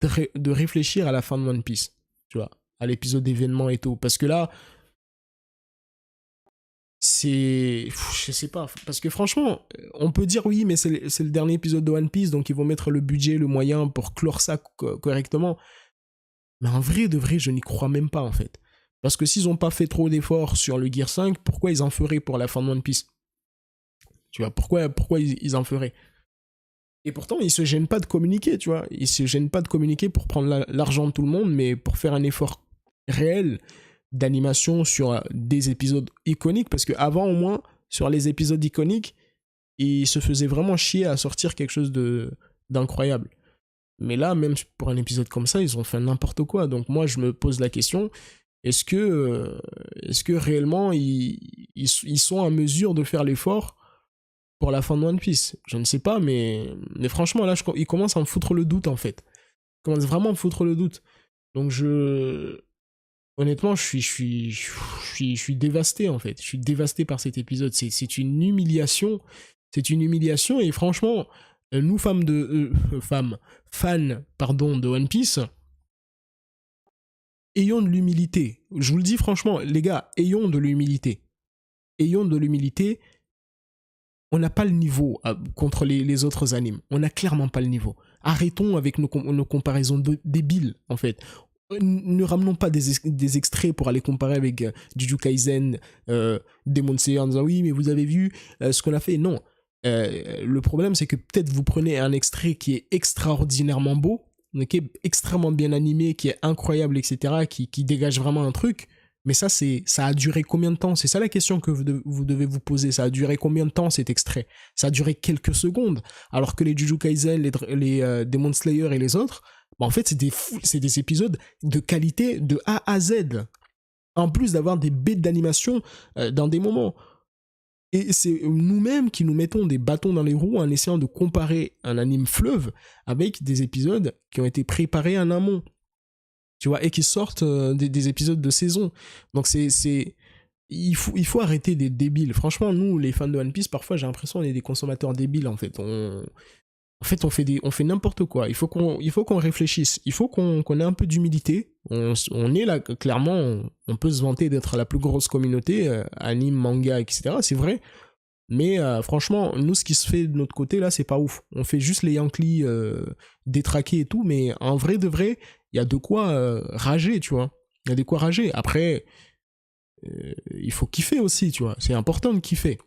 de réfléchir à la fin de One Piece, tu vois, à l'épisode d'événement et tout. Parce que là, c'est... Je sais pas. Parce que franchement, on peut dire oui, mais c'est le dernier épisode de One Piece, donc ils vont mettre le budget, le moyen pour clore ça correctement. Mais en vrai, de vrai, je n'y crois même pas, en fait. Parce que s'ils n'ont pas fait trop d'efforts sur le Gear 5, pourquoi ils en feraient pour la fin de One Piece? Tu vois, pourquoi ils en feraient? Et pourtant, ils se gênent pas de communiquer, tu vois. Ils se gênent pas de communiquer pour prendre l'argent de tout le monde, mais pour faire un effort réel d'animation sur des épisodes iconiques. Parce qu'avant, au moins, sur les épisodes iconiques, ils se faisaient vraiment chier à sortir quelque chose d'incroyable. Mais là, même pour un épisode comme ça, ils ont fait n'importe quoi. Donc moi, je me pose la question, est-ce que réellement, ils sont en mesure de faire l'effort pour la fin de One Piece? Je ne sais pas, mais franchement, là, ils commencent à me foutre le doute, en fait. Ils commencent vraiment à me foutre le doute. Donc honnêtement, je suis dévasté, en fait. Je suis dévasté par cet épisode. C'est une humiliation. C'est une humiliation, et franchement, nous, fans de One Piece, ayons de l'humilité. Je vous le dis franchement, les gars, ayons de l'humilité. Ayons de l'humilité. On n'a pas le niveau contre les autres animes. On n'a clairement pas le niveau. Arrêtons avec nos comparaisons débiles, en fait. Ne ramenons pas des extraits pour aller comparer avec Jujutsu Kaisen, Demon Slayer, en disant oui, mais vous avez vu ce qu'on a fait. Non. Le problème, c'est que peut-être vous prenez un extrait qui est extraordinairement beau, okay, extrêmement bien animé, qui est incroyable, etc., qui dégage vraiment un truc, mais ça a duré combien de temps? C'est ça la question que vous devez vous poser. Ça a duré combien de temps, cet extrait? Ça a duré quelques secondes, alors que les Jujutsu Kaisen, les Demon Slayer et les autres, bah en fait, c'est des épisodes de qualité de A à Z, en plus d'avoir des bêtes d'animation dans des moments. Et c'est nous-mêmes qui nous mettons des bâtons dans les roues en essayant de comparer un anime fleuve avec des épisodes qui ont été préparés en amont, tu vois, et qui sortent des épisodes de saison. Donc il faut arrêter d'être débile. Franchement, nous, les fans de One Piece, parfois j'ai l'impression qu'on est des consommateurs débiles, en fait. On fait n'importe quoi. Il faut qu'on réfléchisse. Il faut qu'on ait un peu d'humilité. On est là, clairement, on peut se vanter d'être la plus grosse communauté, anime, manga, etc. C'est vrai. Mais franchement, nous, ce qui se fait de notre côté, là, c'est pas ouf. On fait juste les Yankees détraqués et tout, mais en vrai de vrai, il y a de quoi rager, tu vois. Il y a de quoi rager. Après, il faut kiffer aussi, tu vois. C'est important de kiffer.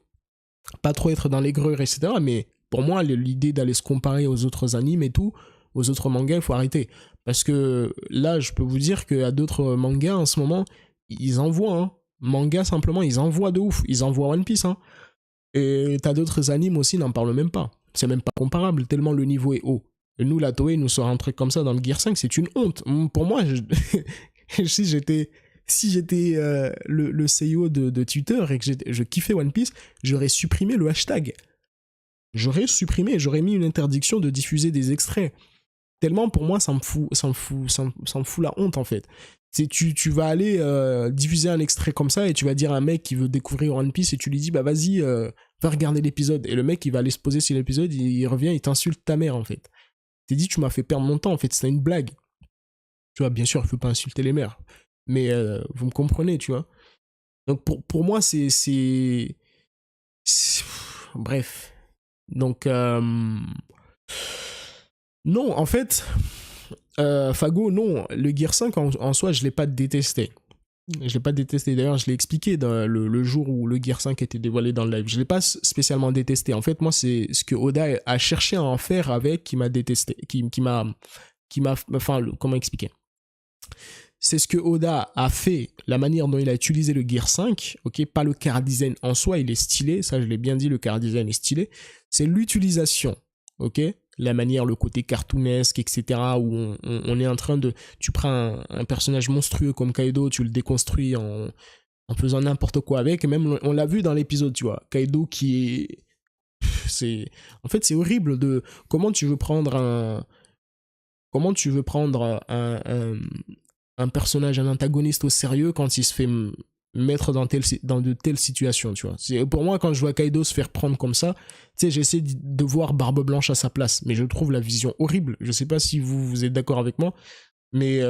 Pas trop être dans l'aigreur, etc. Mais pour moi, l'idée d'aller se comparer aux autres animes et tout, aux autres mangas, il faut arrêter. Parce que là, je peux vous dire qu'à d'autres mangas, en ce moment, ils envoient, hein. Manga, simplement, ils envoient de ouf. Ils envoient One Piece, hein. Et t'as d'autres animes aussi, n'en parle même pas. C'est même pas comparable, tellement le niveau est haut. Et nous, la Toei nous sort un truc comme ça dans le Gear 5, c'est une honte. Pour moi, si j'étais le CEO de Twitter et que je kiffais One Piece, j'aurais supprimé le hashtag. J'aurais mis une interdiction de diffuser des extraits. Tellement pour moi, ça me fout la honte, en fait. Tu vas aller diffuser un extrait comme ça et tu vas dire à un mec qui veut découvrir One Piece et tu lui dis bah vas-y, va regarder l'épisode. Et le mec, il va aller se poser sur l'épisode, il revient, il t'insulte ta mère, en fait. T'es dit, tu m'as fait perdre mon temps, en fait, c'était une blague. Tu vois, bien sûr, il faut pas insulter les mères. Mais vous me comprenez, tu vois. Donc pour moi, c'est... Bref. Donc, non, en fait, Fago, non, le Gear 5 en soi, je l'ai pas détesté. Je l'ai pas détesté, d'ailleurs, je l'ai expliqué dans le jour où le Gear 5 était dévoilé dans le live. Je l'ai pas spécialement détesté. En fait, moi, c'est ce que Oda a cherché à en faire avec qui m'a détesté, qui m'a, enfin, comment expliquer? C'est ce que Oda a fait, la manière dont il a utilisé le Gear 5, ok, pas le chara design en soi, il est stylé, ça je l'ai bien dit, le chara design est stylé, c'est l'utilisation, ok, la manière, le côté cartoonesque, etc., où on est en train de, tu prends un personnage monstrueux comme Kaido, tu le déconstruis en faisant n'importe quoi avec, et même on l'a vu dans l'épisode, tu vois, Kaido qui est, en fait c'est horrible de, comment tu veux prendre comment tu veux prendre un personnage, un antagoniste au sérieux quand il se fait mettre dans de telles situations, tu vois. Pour moi, quand je vois Kaido se faire prendre comme ça, tu sais, j'essaie de voir Barbe Blanche à sa place, mais je trouve la vision horrible. Je sais pas si vous êtes d'accord avec moi, mais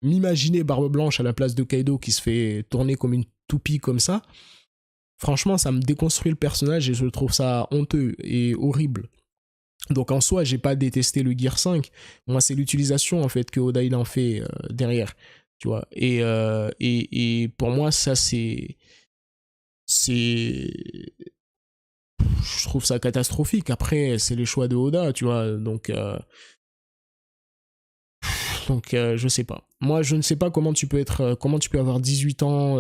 m'imaginer Barbe Blanche à la place de Kaido qui se fait tourner comme une toupie comme ça, franchement, ça me déconstruit le personnage et je trouve ça honteux et horrible. Donc en soi, j'ai pas détesté le Gear 5. Moi, c'est l'utilisation en fait que Oda il en fait derrière, tu vois. Et pour moi, ça c'est je trouve ça catastrophique. Après, c'est les choix de Oda, tu vois. Donc je sais pas. Moi, je ne sais pas comment tu peux avoir 18 ans,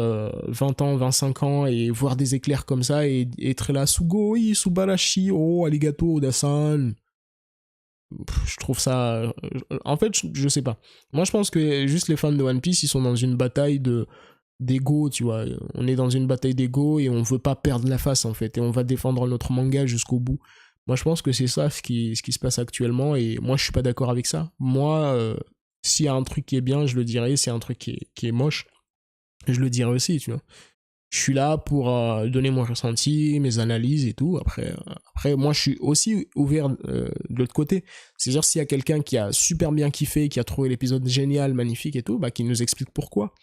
20 ans, 25 ans et voir des éclairs comme ça et être là Sugoi, Subarashi, oh arigato Oda-san. Je trouve ça. En fait, je sais pas. Moi, je pense que juste les fans de One Piece, ils sont dans une bataille d'ego, tu vois. On est dans une bataille d'ego et on veut pas perdre la face, en fait. Et on va défendre notre manga jusqu'au bout. Moi, je pense que c'est ça ce qui se passe actuellement. Et moi, je suis pas d'accord avec ça. Moi, s'il y a un truc qui est bien, je le dirai. S'il y a un truc qui est moche, je le dirai aussi, tu vois. Je suis là pour donner mon ressenti, mes analyses et tout. Après moi, je suis aussi ouvert de l'autre côté. C'est-à-dire, s'il y a quelqu'un qui a super bien kiffé, qui a trouvé l'épisode génial, magnifique et tout, bah, qui nous explique pourquoi.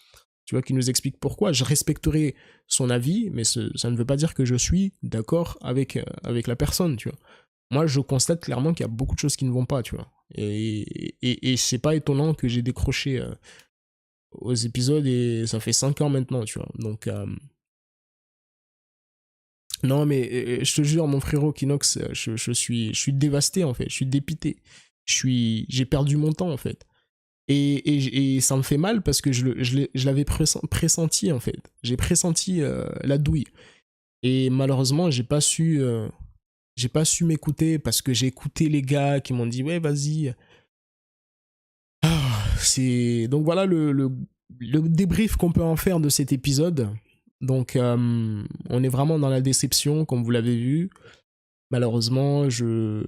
Tu vois, qui nous explique pourquoi. Je respecterai son avis, mais ça ne veut pas dire que je suis d'accord avec la personne, tu vois. Moi, je constate clairement qu'il y a beaucoup de choses qui ne vont pas, tu vois. Et c'est pas étonnant que j'ai décroché aux épisodes et ça fait 5 ans maintenant, tu vois. Donc, non, mais je te jure, mon frérot Kinox, je suis dévasté en fait, je suis dépité. J'ai perdu mon temps en fait. Et ça me fait mal parce que je l'avais pressenti en fait. J'ai pressenti la douille. Et malheureusement, j'ai pas su m'écouter parce que j'ai écouté les gars qui m'ont dit ouais, vas-y. Donc voilà le débrief qu'on peut en faire de cet épisode. Donc on est vraiment dans la déception, comme vous l'avez vu. Malheureusement, je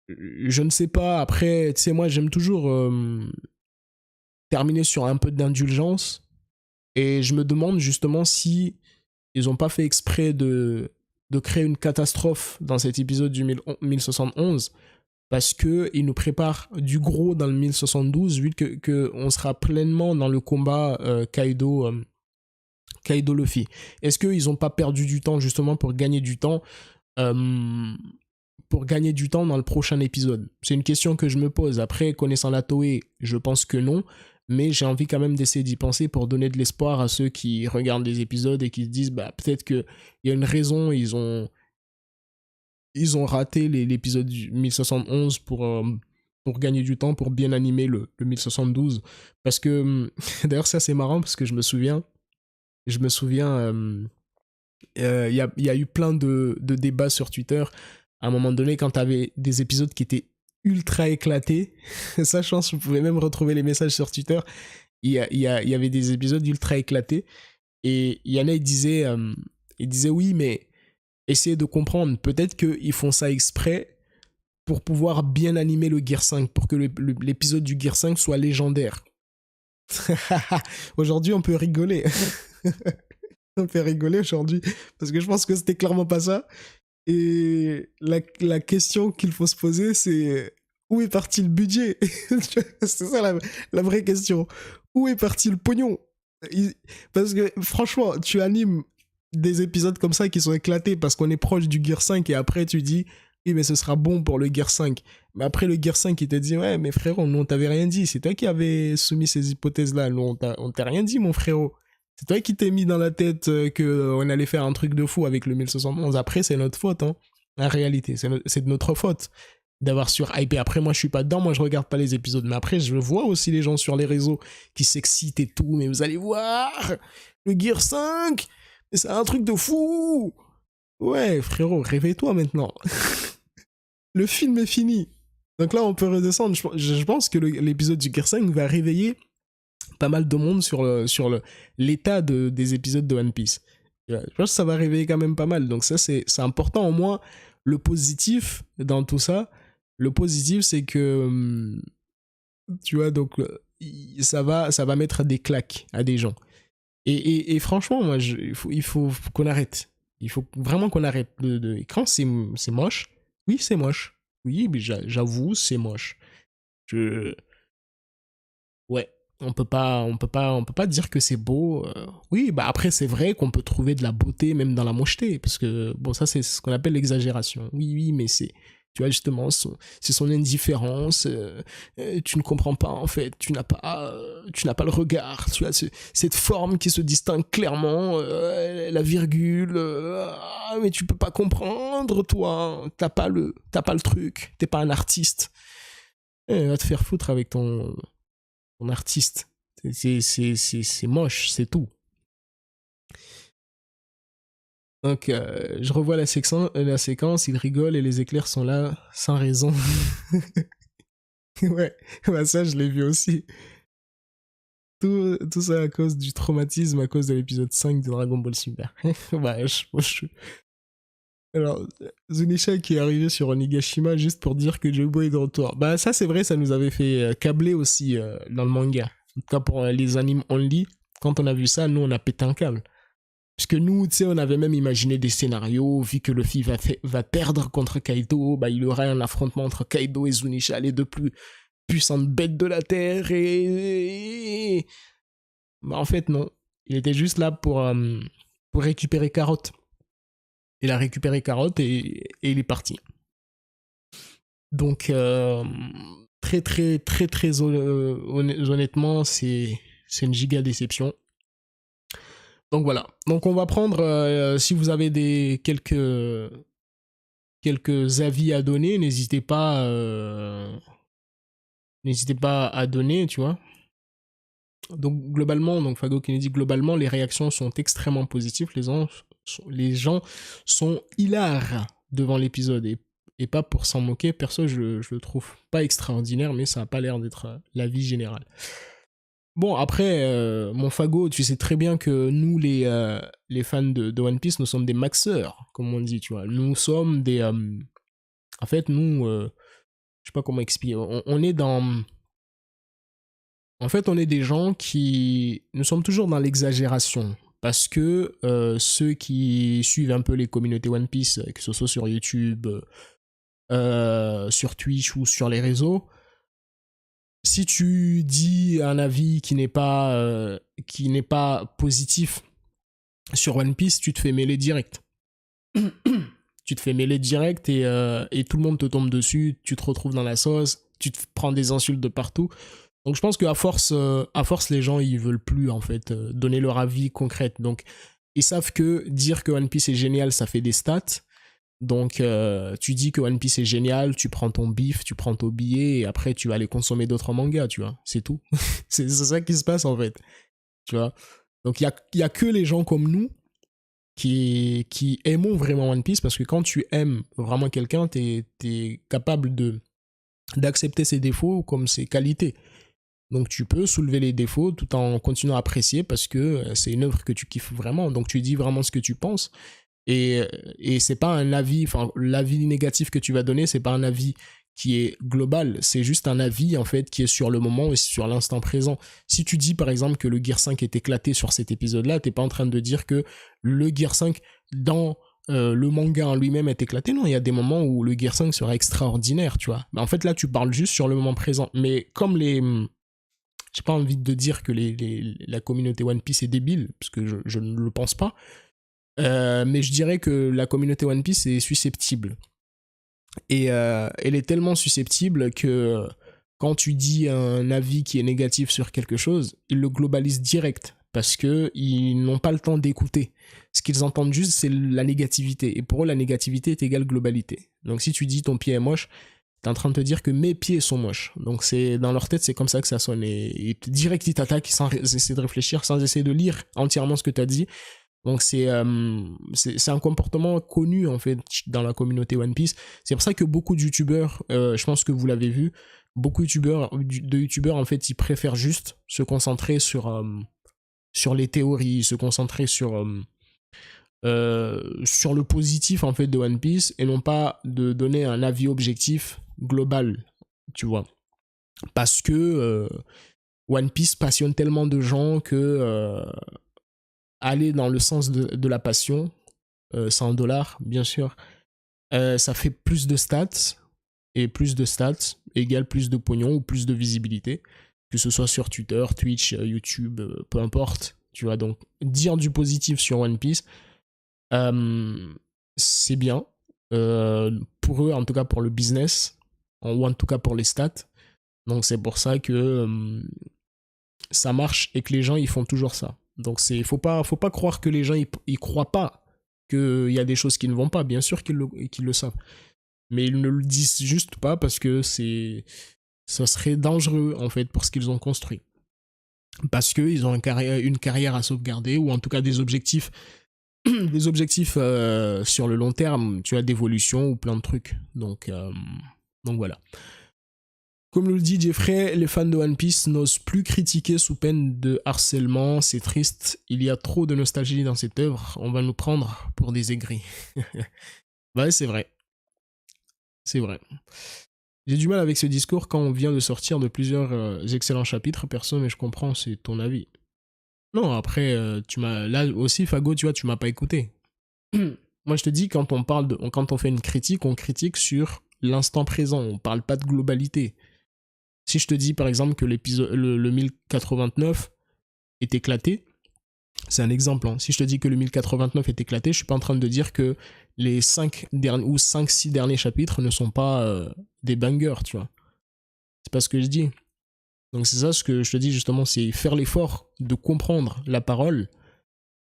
ne sais pas. Après, tu sais, moi, j'aime toujours terminer sur un peu d'indulgence. Et je me demande justement si ils n'ont pas fait exprès de créer une catastrophe dans cet épisode du 1071 parce qu'ils nous préparent du gros dans le 1072 vu que on sera pleinement dans le combat Kaido Luffy. Est-ce qu'ils n'ont pas perdu du temps justement euh, pour gagner du temps dans le prochain épisode? C'est une question que je me pose. Après, connaissant la Toei, je pense que non, mais j'ai envie quand même d'essayer d'y penser pour donner de l'espoir à ceux qui regardent les épisodes et qui se disent bah peut-être qu'il y a une raison, ils ont raté l'épisode 1071 pour gagner du temps, pour bien animer le 1072. Parce que, d'ailleurs, ça c'est marrant parce que je me souviens, y a eu plein de débats sur Twitter. À un moment donné, quand t'avais des épisodes qui étaient ultra éclatés, sachant que vous pouvez même retrouver les messages sur Twitter, il y avait des épisodes ultra éclatés. Et il y en a, il disait oui, mais essayez de comprendre. Peut-être qu'ils font ça exprès pour pouvoir bien animer le Gear 5, pour que l'épisode du Gear 5 soit légendaire. Aujourd'hui, on peut rigoler. On peut rigoler aujourd'hui, parce que je pense que c'était clairement pas ça. Et la question qu'il faut se poser, c'est où est parti le budget? C'est ça la vraie question. Où est parti le pognon? Parce que franchement, tu animes des épisodes comme ça qui sont éclatés parce qu'on est proche du Gear 5 et après tu dis oui mais ce sera bon pour le Gear 5. Mais après le Gear 5 il te dit ouais mais frérot, nous on t'avait rien dit, c'est toi qui avais soumis ces hypothèses là, nous on t'a rien dit mon frérot. C'est toi qui t'es mis dans la tête qu'on allait faire un truc de fou avec le 1071. Après, c'est notre faute, hein. La réalité, c'est de notre faute d'avoir surhypé. Après, moi, je suis pas dedans, moi, je regarde pas les épisodes. Mais après, je vois aussi les gens sur les réseaux qui s'excitent et tout. Mais vous allez voir, le Gear 5, c'est un truc de fou. Ouais, frérot, réveille-toi maintenant. Le film est fini. Donc là, on peut redescendre. Je pense que l'épisode du Gear 5 va réveiller pas mal de monde sur l'état des épisodes de One Piece. Je pense que ça va réveiller quand même pas mal. Donc ça, c'est important. Au moins, le positif dans tout ça, le positif, c'est que Tu vois, donc ça va mettre des claques à des gens. Et franchement, moi, il faut qu'on arrête. Il faut vraiment qu'on arrête quand c'est moche, oui, c'est moche. Oui, mais j'avoue, c'est moche. Je, ouais, on peut pas dire que c'est beau. Oui, bah après, c'est vrai qu'on peut trouver de la beauté même dans la mocheté, parce que, bon, ça, c'est ce qu'on appelle l'exagération. Oui, oui, mais tu vois, justement, c'est son indifférence. Tu ne comprends pas, en fait. Tu n'as pas le regard. Tu as cette forme qui se distingue clairement, la virgule. Mais tu peux pas comprendre, toi. T'as pas le truc. T'es pas un artiste. Va te faire foutre avec ton artiste. C'est moche, c'est tout. Donc, je revois la séquence, il rigole et les éclairs sont là sans raison. Ouais, bah ça, je l'ai vu aussi. Tout ça à cause du traumatisme, à cause de l'épisode 5 de Dragon Ball Super. Bah, Alors, Zunisha qui est arrivé sur Onigashima juste pour dire que Jobo est de retour. Bah, ça, c'est vrai, ça nous avait fait câbler aussi dans le manga. En tout cas, pour les animes only, quand on a vu ça, nous, on a pété un câble. Parce que nous, tu sais, on avait même imaginé des scénarios, vu que Luffy va perdre contre Kaido, bah, il y aura un affrontement entre Kaido et Zunisha, les deux plus puissantes bêtes de la Terre, Bah, en fait, non. Il était juste là pour récupérer Carotte. Il a récupéré Carotte et il est parti. Donc, très honnêtement, c'est une giga déception. Donc voilà. Donc on va prendre, si vous avez quelques avis à donner, n'hésitez pas à donner, tu vois. Donc globalement, donc Fago qui nous dit globalement, les réactions sont extrêmement positives. Les gens sont hilars devant l'épisode et pas pour s'en moquer. Perso, je le trouve pas extraordinaire, mais ça a pas l'air d'être l'avis général. Bon, après, mon Fago, tu sais très bien que nous, les fans de One Piece, nous sommes des maxeurs, comme on dit, tu vois. Nous sommes des... en fait, nous, je sais pas comment expliquer, on est dans... En fait, on est des gens qui... Nous sommes toujours dans l'exagération. Parce que ceux qui suivent un peu les communautés One Piece, que ce soit sur YouTube, sur Twitch ou sur les réseaux, si tu dis un avis qui n'est pas positif sur One Piece, tu te fais mêler direct. Tu te fais mêler direct et tout le monde te tombe dessus, tu te retrouves dans la sauce, tu te prends des insultes de partout. Donc je pense qu'à force, les gens ils veulent plus en fait donner leur avis concret. Donc ils savent que dire que One Piece est génial, ça fait des stats. Donc tu dis que One Piece est génial, tu prends ton bif, tu prends ton billet et après tu vas aller consommer d'autres mangas, tu vois. C'est tout. C'est ça qui se passe en fait, tu vois. Donc il y a que les gens comme nous qui aimons vraiment One Piece parce que quand tu aimes vraiment quelqu'un, t'es capable d'accepter ses défauts comme ses qualités. Donc tu peux soulever les défauts tout en continuant à apprécier parce que c'est une œuvre que tu kiffes vraiment. Donc tu dis vraiment ce que tu penses. Et c'est pas un avis, enfin l'avis négatif que tu vas donner, c'est pas un avis qui est global, c'est juste un avis en fait qui est sur le moment et sur l'instant présent. Si tu dis par exemple que le Gear 5 est éclaté sur cet épisode-là, t'es pas en train de dire que le Gear 5 dans le manga en lui-même est éclaté. Non, il y a des moments où le Gear 5 sera extraordinaire, tu vois. Mais en fait là tu parles juste sur le moment présent. Mais comme j'ai pas envie de dire que la communauté One Piece est débile, parce que je ne le pense pas. Mais je dirais que la communauté One Piece est susceptible. Et elle est tellement susceptible que quand tu dis un avis qui est négatif sur quelque chose, ils le globalisent direct parce qu'ils n'ont pas le temps d'écouter. Ce qu'ils entendent juste, c'est la négativité. Et pour eux, la négativité est égale globalité. Donc si tu dis ton pied est moche, t'es en train de te dire que mes pieds sont moches. Donc c'est dans leur tête, c'est comme ça que ça sonne. Et direct, ils t'attaquent sans essayer de réfléchir, sans essayer de lire entièrement ce que t'as dit. Donc c'est un comportement connu en fait dans la communauté One Piece. C'est pour ça que beaucoup de youtubeurs, je pense que vous l'avez vu, beaucoup de youtubeurs en fait ils préfèrent juste se concentrer sur les théories, se concentrer sur le positif en fait de One Piece et non pas de donner un avis objectif global, tu vois. parce que One Piece passionne tellement de gens que aller dans le sens de la passion, 100 $, bien sûr, ça fait plus de stats, et plus de stats égale plus de pognon ou plus de visibilité, que ce soit sur Twitter, Twitch, YouTube, peu importe, tu vois. Donc, dire du positif sur One Piece, c'est bien, pour eux, en tout cas pour le business, ou en tout cas pour les stats. Donc, c'est pour ça que ça marche et que les gens, ils font toujours ça. Donc, faut pas croire que les gens, ils croient pas qu'il y a des choses qui ne vont pas. Bien sûr qu'ils le savent. Mais ils ne le disent juste pas parce que ça serait dangereux, en fait, pour ce qu'ils ont construit. Parce qu'ils ont une carrière à sauvegarder, ou en tout cas des objectifs, sur le long terme, tu as d'évolution ou plein de trucs. Donc voilà. Comme nous le dit Jeffrey, les fans de One Piece n'osent plus critiquer sous peine de harcèlement, c'est triste, il y a trop de nostalgie dans cette œuvre, on va nous prendre pour des aigris. Ouais, c'est vrai. C'est vrai. J'ai du mal avec ce discours quand on vient de sortir de plusieurs excellents chapitres, perso, mais je comprends, c'est ton avis. Non, après, là aussi, Fago, tu vois, tu m'as pas écouté. Moi, je te dis, quand on fait une critique, on critique sur l'instant présent, on parle pas de globalité. Si je te dis, par exemple, que le 1089 est éclaté, c'est un exemple. Hein. Si je te dis que le 1089 est éclaté, je suis pas en train de dire que les 5-6 derniers chapitres ne sont pas des bangers, tu vois. C'est pas ce que je dis. Donc c'est ça ce que je te dis justement, c'est faire l'effort de comprendre la parole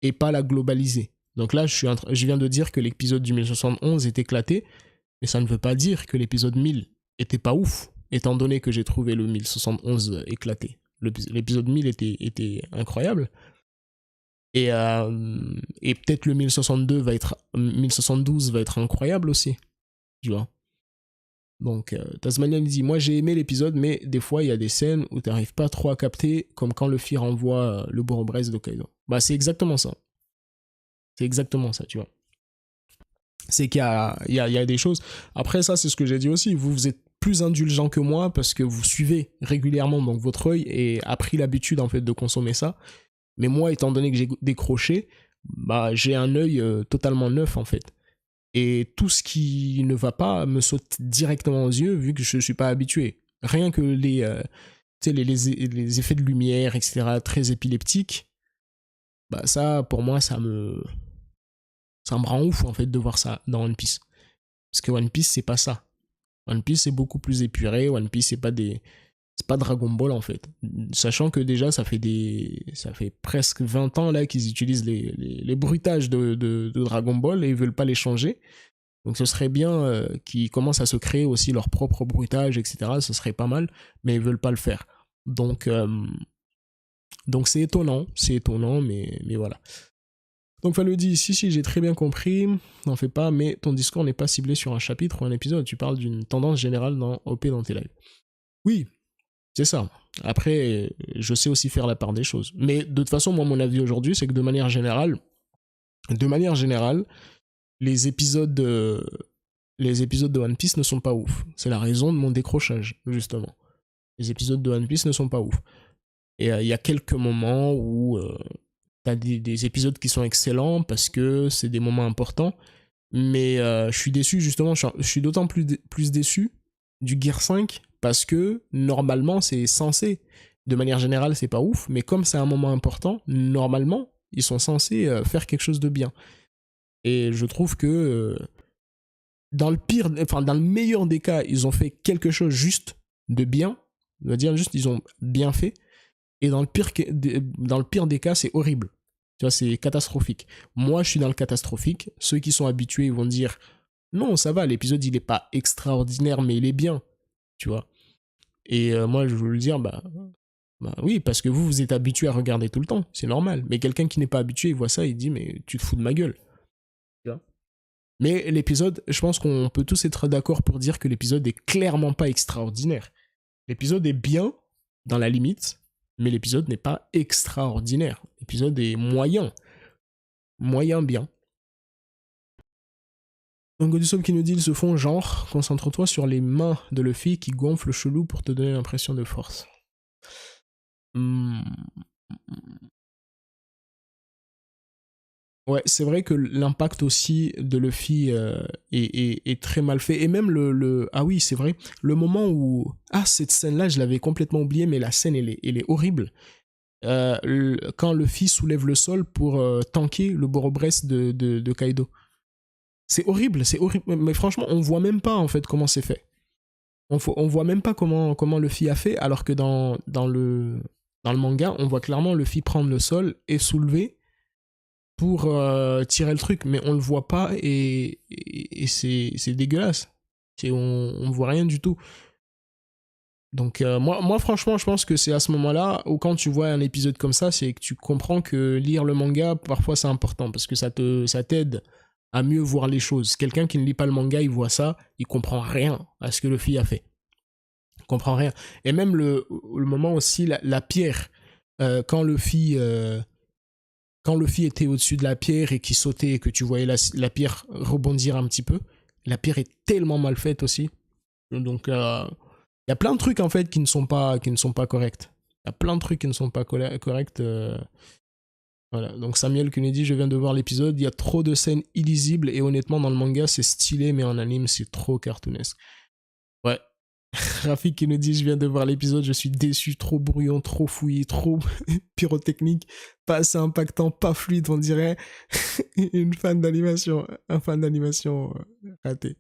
et pas la globaliser. Donc là, je viens de dire que l'épisode du 1071 est éclaté, mais ça ne veut pas dire que l'épisode 1000 était pas ouf, étant donné que j'ai trouvé le 1071 éclaté. L'épisode 1000 était incroyable. Et peut-être le 1072 va être incroyable aussi, tu vois. Donc, Tasmanian dit, moi j'ai aimé l'épisode, mais des fois il y a des scènes où t'arrives pas trop à capter, comme quand Luffy renvoie le Bourg-Bresse d'Hokkaido. Bah c'est exactement ça. C'est exactement ça, tu vois. C'est qu'il y a des choses. Après ça, c'est ce que j'ai dit aussi. Vous êtes plus indulgent que moi parce que vous suivez régulièrement, donc votre œil a pris l'habitude en fait de consommer ça. Mais moi, étant donné que j'ai décroché, bah j'ai un œil totalement neuf en fait. Et tout ce qui ne va pas me saute directement aux yeux vu que je ne suis pas habitué. Rien que les effets de lumière, etc., très épileptiques, bah ça, pour moi, ça me rend ouf en fait de voir ça dans One Piece. Parce que One Piece, c'est pas ça. One Piece, c'est beaucoup plus épuré. One Piece, c'est pas Dragon Ball en fait. Sachant que déjà, ça fait presque 20 ans là qu'ils utilisent les bruitages de Dragon Ball et ils veulent pas les changer. Donc ce serait bien qu'ils commencent à se créer aussi leur propre bruitage, etc. Ce serait pas mal, mais ils veulent pas le faire. Donc c'est étonnant, mais voilà. Donc Falo dit, si, j'ai très bien compris, n'en fais pas, mais ton discours n'est pas ciblé sur un chapitre ou un épisode, tu parles d'une tendance générale dans OP dans tes lives. Oui, c'est ça. Après, je sais aussi faire la part des choses. Mais de toute façon, moi, mon avis aujourd'hui, c'est que de manière générale, les épisodes de One Piece ne sont pas ouf. C'est la raison de mon décrochage, justement. Les épisodes de One Piece ne sont pas ouf. Et il y a quelques moments où t'as des épisodes qui sont excellents parce que c'est des moments importants. Mais je suis déçu, justement. Je suis d'autant plus déçu du Gear 5 parce que normalement, c'est censé. De manière générale, c'est pas ouf. Mais comme c'est un moment important, normalement, ils sont censés faire quelque chose de bien. Et je trouve que dans le meilleur des cas, ils ont fait quelque chose juste de bien. On va dire juste, ils ont bien fait. Et dans le pire des cas, c'est horrible. Tu vois, c'est catastrophique. Moi, je suis dans le catastrophique. Ceux qui sont habitués vont dire non, ça va, l'épisode, il est pas extraordinaire, mais il est bien. Tu vois. Et moi, je veux le dire, bah oui, parce que vous êtes habitué à regarder tout le temps. C'est normal. Mais quelqu'un qui n'est pas habitué, il voit ça, il dit mais tu te fous de ma gueule. Tu vois. Mais l'épisode, je pense qu'on peut tous être d'accord pour dire que l'épisode est clairement pas extraordinaire. L'épisode est bien, dans la limite, mais l'épisode n'est pas extraordinaire. L'épisode est moyen. Moyen bien. Un Godusop qui nous dit, ils se font genre, concentre-toi sur les mains de Luffy qui gonflent chelou pour te donner l'impression de force. Hmm. Ouais, c'est vrai que l'impact aussi de Luffy est très mal fait. Et même Ah oui, c'est vrai, le moment où... Ah, cette scène-là, je l'avais complètement oubliée, mais la scène, elle est horrible. Quand Luffy soulève le sol pour tanker le Borobresse de Kaido. C'est horrible, mais franchement, on voit même pas en fait comment c'est fait. On voit même pas comment Luffy a fait, alors que dans le manga, on voit clairement Luffy prendre le sol et soulever pour tirer le truc, mais on le voit pas et c'est dégueulasse. On voit rien du tout. Donc moi franchement je pense que c'est à ce moment-là où quand tu vois un épisode comme ça, c'est que tu comprends que lire le manga parfois c'est important parce que ça t'aide à mieux voir les choses. Quelqu'un qui ne lit pas le manga, il voit ça, il comprend rien à ce que Luffy a fait. Il comprend rien. Et même le moment aussi, la pierre, quand Luffy était au-dessus de la pierre et qu'il sautait et que tu voyais la pierre rebondir un petit peu, la pierre est tellement mal faite aussi. Donc il y a plein de trucs en fait qui ne sont pas corrects. Il y a plein de trucs qui ne sont pas corrects. Voilà. Donc Samuel qui nous dit, je viens de voir l'épisode, il y a trop de scènes illisibles et honnêtement dans le manga c'est stylé mais en anime c'est trop cartoonesque. Ouais. Rafik qui nous dit, je viens de voir l'épisode, je suis déçu, trop brouillon, trop fouillis, trop pyrotechnique, pas assez impactant, pas fluide, on dirait un fan d'animation raté.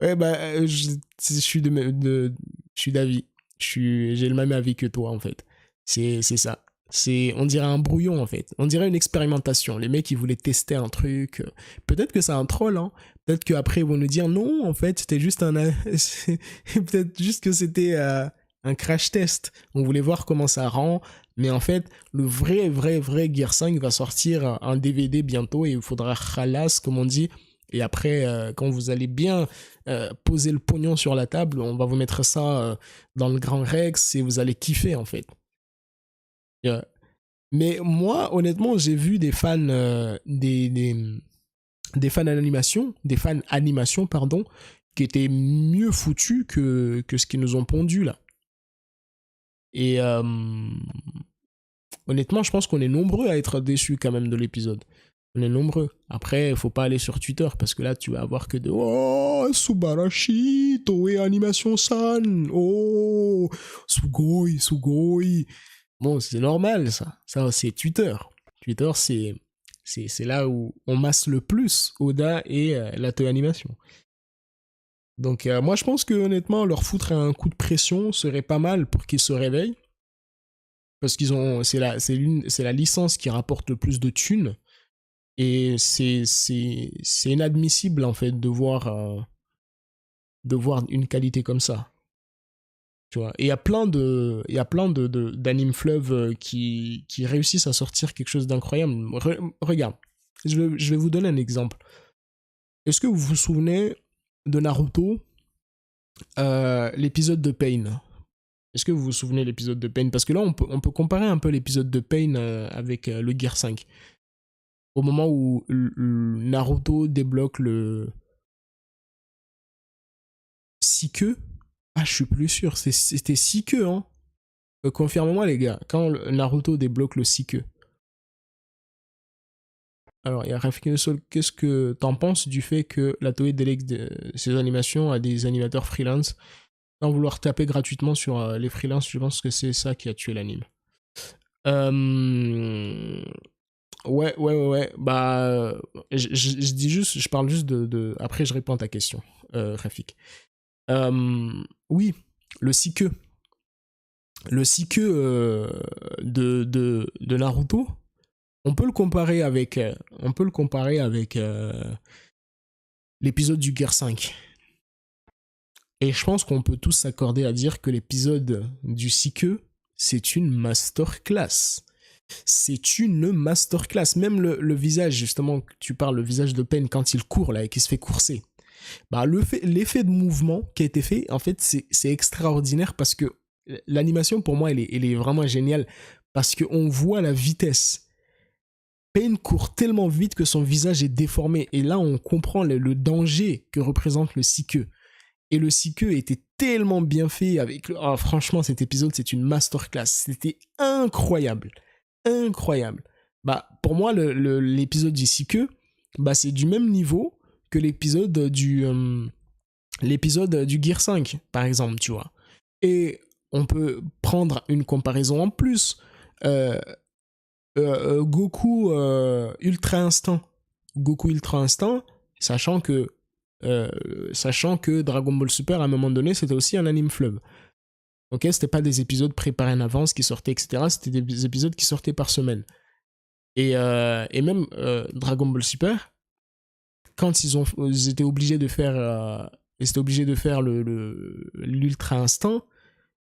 Ouais, bah, je suis je suis d'avis. J'ai le même avis que toi, en fait. C'est ça. On dirait un brouillon, en fait. On dirait une expérimentation. Les mecs, ils voulaient tester un truc. Peut-être que c'est un troll, hein. Peut-être qu'après, ils vont nous dire non, en fait, c'était juste peut-être juste que c'était un crash test. On voulait voir comment ça rend. Mais en fait, le vrai Gear 5 va sortir un DVD bientôt et il faudra ralasse, comme on dit. Et après, quand vous allez bien poser le pognon sur la table, on va vous mettre ça dans le Grand Rex et vous allez kiffer, en fait. Yeah. Mais moi, honnêtement, j'ai vu des fans, des fans animation, pardon, qui étaient mieux foutus que ce qu'ils nous ont pondu, là. Et honnêtement, je pense qu'on est nombreux à être déçus quand même de l'épisode. On est nombreux. Après, il faut pas aller sur Twitter parce que là, tu vas avoir que de oh, Subarashi, Toei Animation San, oh, Sugoi. Bon, c'est normal ça. Ça, c'est Twitter. Twitter, c'est là où on masse le plus Oda et la Toei Animation. Donc, moi, je pense que honnêtement, leur foutre un coup de pression serait pas mal pour qu'ils se réveillent. Parce qu'ils ont, c'est la licence qui rapporte le plus de thunes. Et c'est inadmissible en fait de voir une qualité comme ça. Tu vois. Et il y a plein d'animes fleuves qui réussissent à sortir quelque chose d'incroyable. Regarde, je vais vous donner un exemple. Est-ce que vous vous souvenez de Naruto, l'épisode de Pain? Est-ce que vous vous souvenez de l'épisode de Pain? Parce que là, on peut comparer un peu l'épisode de Pain avec le Gear 5. Au moment où Naruto débloque le Sike. Ah, je suis plus sûr. C'était Sike, hein. Confirmez-moi, les gars. Quand Naruto débloque le Sike. Alors, il y a Rafkin Sol. Qu'est-ce que t'en penses du fait que la Toei délègue ses animations à des animateurs freelance sans vouloir taper gratuitement sur les freelances? Je pense que c'est ça qui a tué l'anime. Ouais. Bah, je dis juste, je parle juste de... Après, je réponds à ta question, Rafik. Oui, le Sike. Le Sike de Naruto, on peut le comparer avec l'épisode du Gear 5. Et je pense qu'on peut tous s'accorder à dire que l'épisode du Sike, c'est une masterclass. C'est une masterclass. Même le visage, justement, tu parles, le visage de Pain quand il court là et qu'il se fait courser. Bah, l'effet de mouvement qui a été fait, en fait, c'est extraordinaire parce que l'animation, pour moi, elle est vraiment géniale parce qu'on voit la vitesse Pain court tellement vite que son visage est déformé. Et là, on comprend le danger que représente le Psyche. Et le Psyche était tellement bien fait avec... Oh, franchement, cet épisode, c'est une masterclass. C'était incroyable. Incroyable. Bah, pour moi, l'épisode du Psyche, bah, c'est du même niveau que l'épisode du Gear 5, par exemple, tu vois. Et on peut prendre une comparaison en plus. Goku Ultra Instinct. Goku Ultra Instinct, sachant que Dragon Ball Super, à un moment donné, c'était aussi un anime fleuve. Ok, c'était pas des épisodes préparés en avance qui sortaient, etc. C'était des épisodes qui sortaient par semaine. Et même Dragon Ball Super, quand ils étaient obligés de faire l'Ultra Instinct,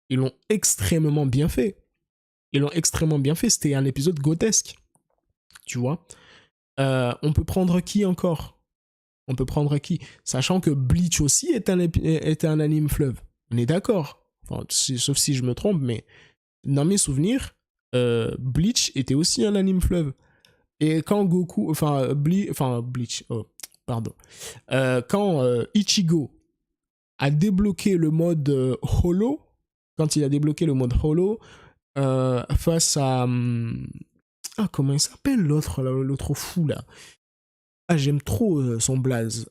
ils l'ont extrêmement bien fait. C'était un épisode grotesque, tu vois. On peut prendre qui encore? Sachant que Bleach aussi était un anime fleuve. On est d'accord. Enfin, sauf si je me trompe, mais dans mes souvenirs, Bleach était aussi un anime fleuve. Et quand Goku... Bleach... Oh, pardon. Quand Ichigo a débloqué le mode Holo, face à... comment il s'appelle l'autre fou, là? Ah, j'aime trop son blaze.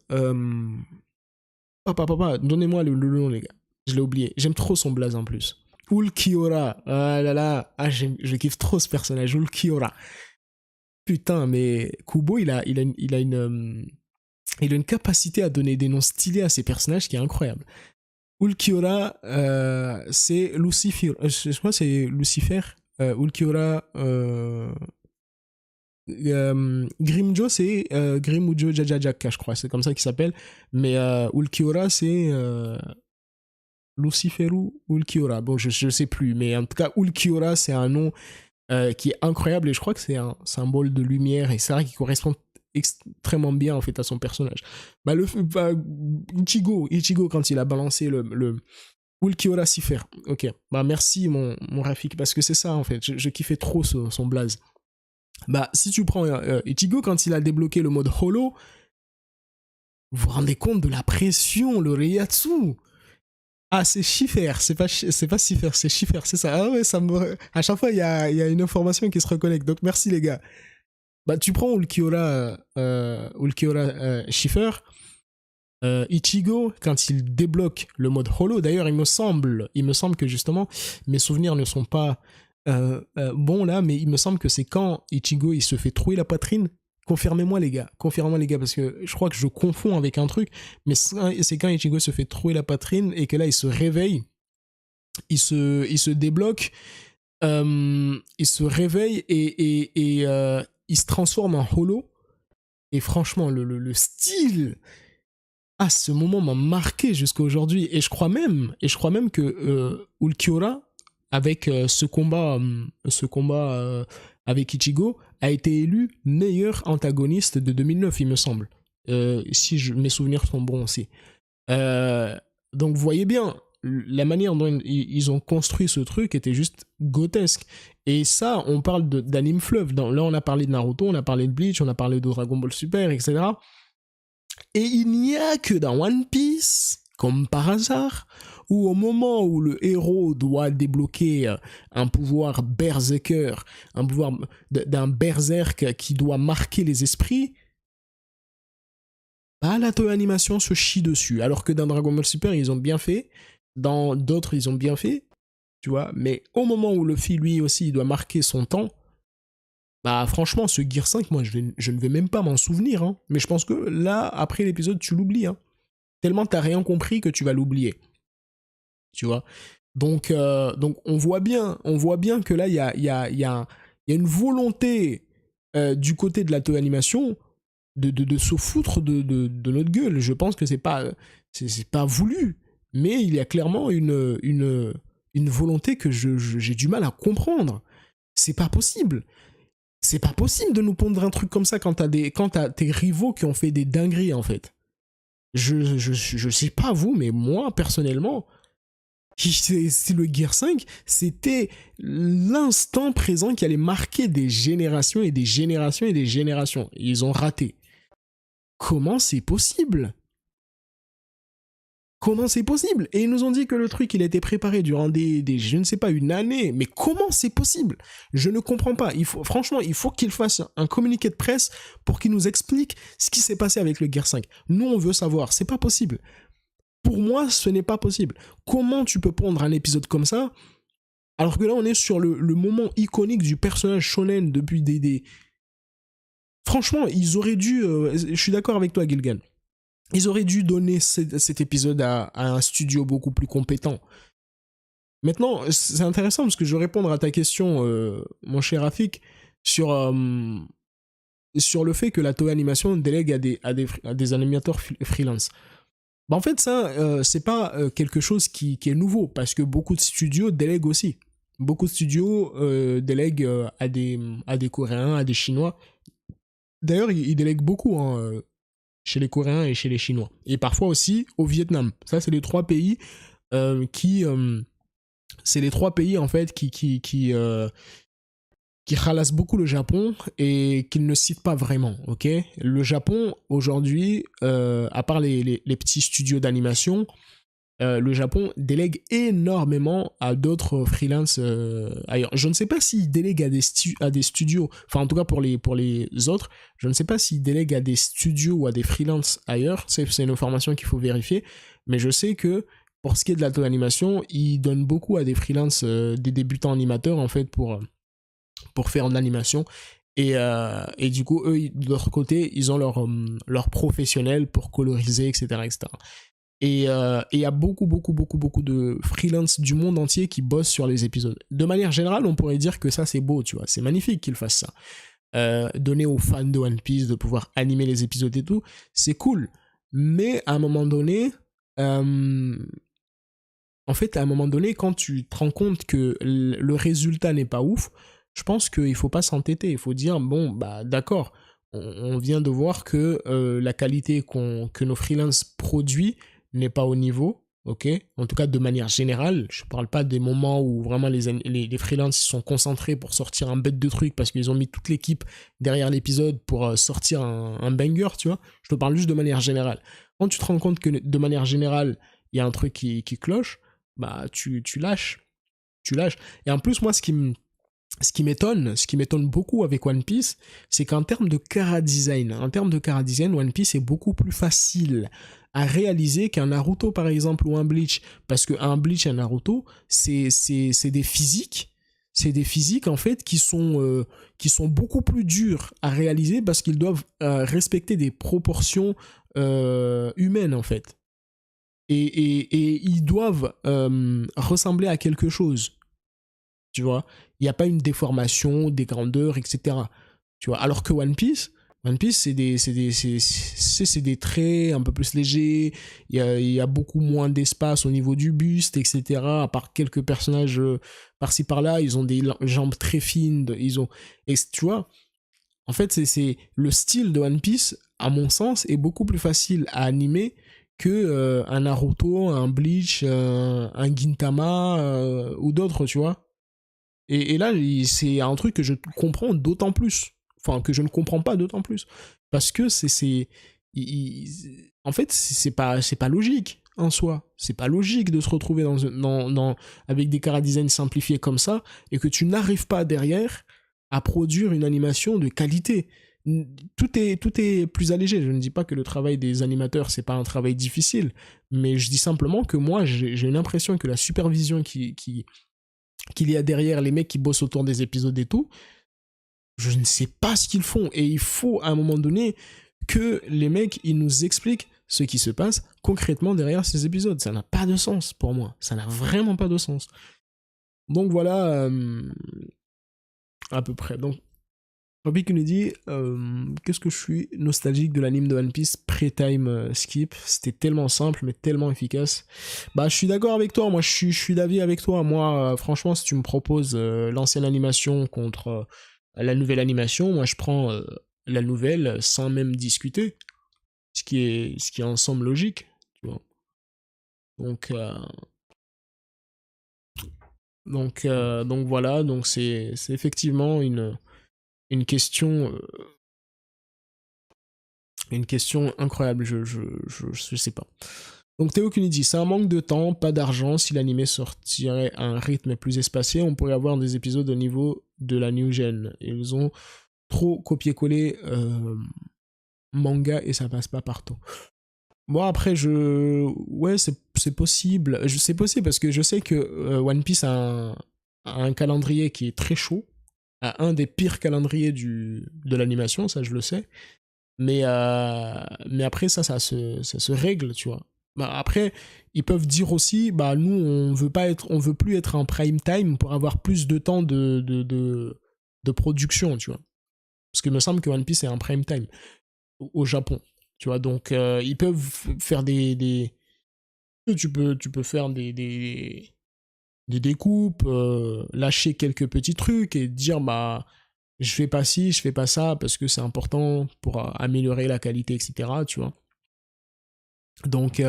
Papa, donnez-moi le nom, les gars. Je l'ai oublié. J'aime trop son blaze en plus. Ulquiorra. Ah là là. Ah, je kiffe trop ce personnage. Ulquiorra. Putain, mais Kubo, il a une capacité à donner des noms stylés à ses personnages qui est incroyable. Ulquiorra, c'est Lucifer. Je crois que c'est Lucifer. Ulquiorra. Grimjo, c'est Grimujo Jajajaka, je crois, c'est comme ça qu'il s'appelle. Mais Ulquiorra, c'est Luciferu Ulquiorra. Bon, je sais plus, mais en tout cas, Ulquiorra, c'est un nom qui est incroyable et je crois que c'est un symbole de lumière et c'est vrai qu'il correspond extrêmement bien en fait à son personnage. Ichigo, quand il a balancé le Ulquiorra Cifer. Ok, bah merci mon Rafik, parce que c'est ça en fait, je kiffais trop son blaze. Bah, si tu prends Ichigo, quand il a débloqué le mode Holo, vous vous rendez compte de la pression, le Reiatsu. Ah, c'est Schiffer, c'est pas Schiffer, c'est Schiffer, c'est ça. Ah ouais, à chaque fois, il y a une information qui se reconnecte, donc merci les gars. Bah, tu prends Ulquiorra Schiffer, Ichigo, quand il débloque le mode Holo, d'ailleurs, il me semble que justement, mes souvenirs ne sont pas... bon là, mais il me semble que c'est quand Ichigo il se fait trouer la poitrine. Confirmez-moi les gars, parce que je crois que je confonds avec un truc, mais c'est quand Ichigo se fait trouer la poitrine et que là il se réveille, il se débloque, il se réveille et il se transforme en Holo. Et franchement, le style, ce moment m'a marqué jusqu'à aujourd'hui. Et je crois même que Ulquiorra, avec ce combat avec Ichigo, a été élu meilleur antagoniste de 2009, il me semble. Si mes souvenirs sont bons aussi. Donc vous voyez bien, la manière dont ils ont construit ce truc était juste grotesque. Et ça, on parle d'anime fleuve. Là, on a parlé de Naruto, on a parlé de Bleach, on a parlé de Dragon Ball Super, etc. Et il n'y a que dans One Piece, comme par hasard, où au moment où le héros doit débloquer un pouvoir berserker, un pouvoir d'un berserk qui doit marquer les esprits, la Toei Animation se chie dessus. Alors que dans Dragon Ball Super, ils ont bien fait, dans d'autres, ils ont bien fait, tu vois, mais au moment où Luffy, lui aussi, il doit marquer son temps, franchement, ce Gear 5, moi, je ne vais même pas m'en souvenir, hein. Mais je pense que là, après l'épisode, tu l'oublies, hein. Tellement t'as rien compris que tu vas l'oublier. Tu vois. Donc on voit bien que là, il y a une volonté du côté de la Toei Animation de se foutre de notre gueule. Je pense que c'est pas voulu, mais il y a clairement une volonté que j'ai du mal à comprendre. C'est pas possible. C'est pas possible de nous pondre un truc comme ça quand t'as tes rivaux qui ont fait des dingueries, en fait. Je sais pas vous, mais moi, personnellement, C'est le Gear 5, c'était l'instant présent qui allait marquer des générations et des générations et des générations. Et ils ont raté. Comment c'est possible? Comment c'est possible? Et ils nous ont dit que le truc, il a été préparé durant je ne sais pas, une année. Mais comment c'est possible? Je ne comprends pas. Franchement, il faut qu'il fasse un communiqué de presse pour qu'il nous explique ce qui s'est passé avec le Gear 5. Nous, on veut savoir. C'est pas possible. Pour moi, ce n'est pas possible. Comment tu peux prendre un épisode comme ça, alors que là, on est sur le moment iconique du personnage shonen depuis Franchement, ils auraient dû... je suis d'accord avec toi, Gilgan. Ils auraient dû donner cet épisode à un studio beaucoup plus compétent. Maintenant, c'est intéressant parce que je vais répondre à ta question, mon cher Rafik, sur le fait que la Toei Animation délègue à des animateurs freelance. Bah en fait, ça, c'est pas quelque chose qui est nouveau, parce que beaucoup de studios délèguent aussi. Beaucoup de studios délèguent à des Coréens, à des Chinois. D'ailleurs, ils délèguent beaucoup chez les Coréens et chez les Chinois. Et parfois aussi au Vietnam. Ça, c'est les trois pays c'est les trois pays, en fait, qui ralassent beaucoup le Japon et qu'ils ne citent pas vraiment, ok. Le Japon, aujourd'hui, à part les petits studios d'animation, le Japon délègue énormément à d'autres freelances ailleurs. Je ne sais pas s'ils délèguent à des studios, enfin en tout cas pour les autres, je ne sais pas s'ils délèguent à des studios ou à des freelances ailleurs, c'est une information qu'il faut vérifier, mais je sais que pour ce qui est de l'auto-animation, ils donnent beaucoup à des freelances, des débutants animateurs en fait pour faire de l'animation. Et du coup, eux, de leur côté, ils ont leur professionnel pour coloriser, etc. etc. Et il y a beaucoup, beaucoup, beaucoup, beaucoup de freelance du monde entier qui bossent sur les épisodes. De manière générale, on pourrait dire que ça, c'est beau, tu vois. C'est magnifique qu'ils fassent ça. Donner aux fans de One Piece de pouvoir animer les épisodes et tout, c'est cool. Mais à un moment donné, en fait, à un moment donné, quand tu te rends compte que le résultat n'est pas ouf, je pense qu'il faut pas s'entêter. Il faut dire, bon, bah d'accord, on vient de voir que la qualité que nos freelances produisent n'est pas au niveau, ok. En tout cas, de manière générale, je parle pas des moments où vraiment les freelances sont concentrés pour sortir un bête de truc parce qu'ils ont mis toute l'équipe derrière l'épisode pour sortir un banger, tu vois. Je te parle juste de manière générale. Quand tu te rends compte que de manière générale, il y a un truc qui cloche, bah tu lâches. Tu lâches. Et en plus, moi, ce qui m'étonne beaucoup avec One Piece, c'est qu'en termes de chara-design, One Piece est beaucoup plus facile à réaliser qu'un Naruto, par exemple, ou un Bleach. Parce qu'un Bleach et un Naruto, c'est des physiques. C'est des physiques, en fait, qui sont beaucoup plus dures à réaliser parce qu'ils doivent respecter des proportions humaines, en fait. Et ils doivent ressembler à quelque chose, tu vois. Il n'y a pas une déformation des grandeurs, etc. Tu vois. Alors que One Piece c'est des traits un peu plus légers, il y a beaucoup moins d'espace au niveau du buste, etc. À part quelques personnages par-ci par-là, ils ont des jambes très fines, et tu vois, en fait, c'est le style de One Piece, à mon sens, est beaucoup plus facile à animer que un Naruto, un Bleach, un Gintama ou d'autres, tu vois. Et là, c'est un truc que je comprends d'autant plus. Enfin, que je ne comprends pas d'autant plus. Parce que en fait, c'est pas logique en soi. C'est pas logique de se retrouver avec des chara-design simplifiés comme ça et que tu n'arrives pas derrière à produire une animation de qualité. Tout est plus allégé. Je ne dis pas que le travail des animateurs, c'est pas un travail difficile, mais je dis simplement que moi, j'ai une impression que la supervision qu'il y a derrière les mecs qui bossent autour des épisodes et tout, je ne sais pas ce qu'ils font. Et il faut à un moment donné que les mecs, ils nous expliquent ce qui se passe concrètement derrière ces épisodes. Ça n'a pas de sens pour moi. Ça n'a vraiment pas de sens. Donc voilà, à peu près. Donc, Bobby qui nous dit qu'est-ce que je suis nostalgique de l'anime de One Piece pré-time skip. C'était tellement simple mais tellement efficace. Bah je suis d'accord avec toi, moi je suis d'avis avec toi. Moi franchement si tu me proposes l'ancienne animation contre la nouvelle animation, moi je prends la nouvelle sans même discuter. Ce qui est en somme logique, tu vois. Donc Donc voilà, donc c'est effectivement une question, une question incroyable, je sais pas. Donc Théo qui nous dit, c'est un manque de temps, pas d'argent, si l'anime sortirait à un rythme plus espacé, on pourrait avoir des épisodes au niveau de la new gen. Ils ont trop copié-collé manga et ça passe pas partout. Moi après ouais c'est possible, c'est possible parce que je sais que One Piece a un calendrier qui est très chaud, a un des pires calendriers de l'animation, ça je le sais. Mais après, ça se règle, tu vois. Bah, après, ils peuvent dire aussi, bah, nous, on veut plus être en prime time pour avoir plus de temps de production, tu vois. Parce qu'il me semble que One Piece est en prime time au Japon, tu vois. Donc, ils peuvent faire tu peux faire des découpes, lâcher quelques petits trucs et dire, bah, je fais pas ci, je fais pas ça parce que c'est important pour améliorer la qualité, etc. Tu vois. Donc,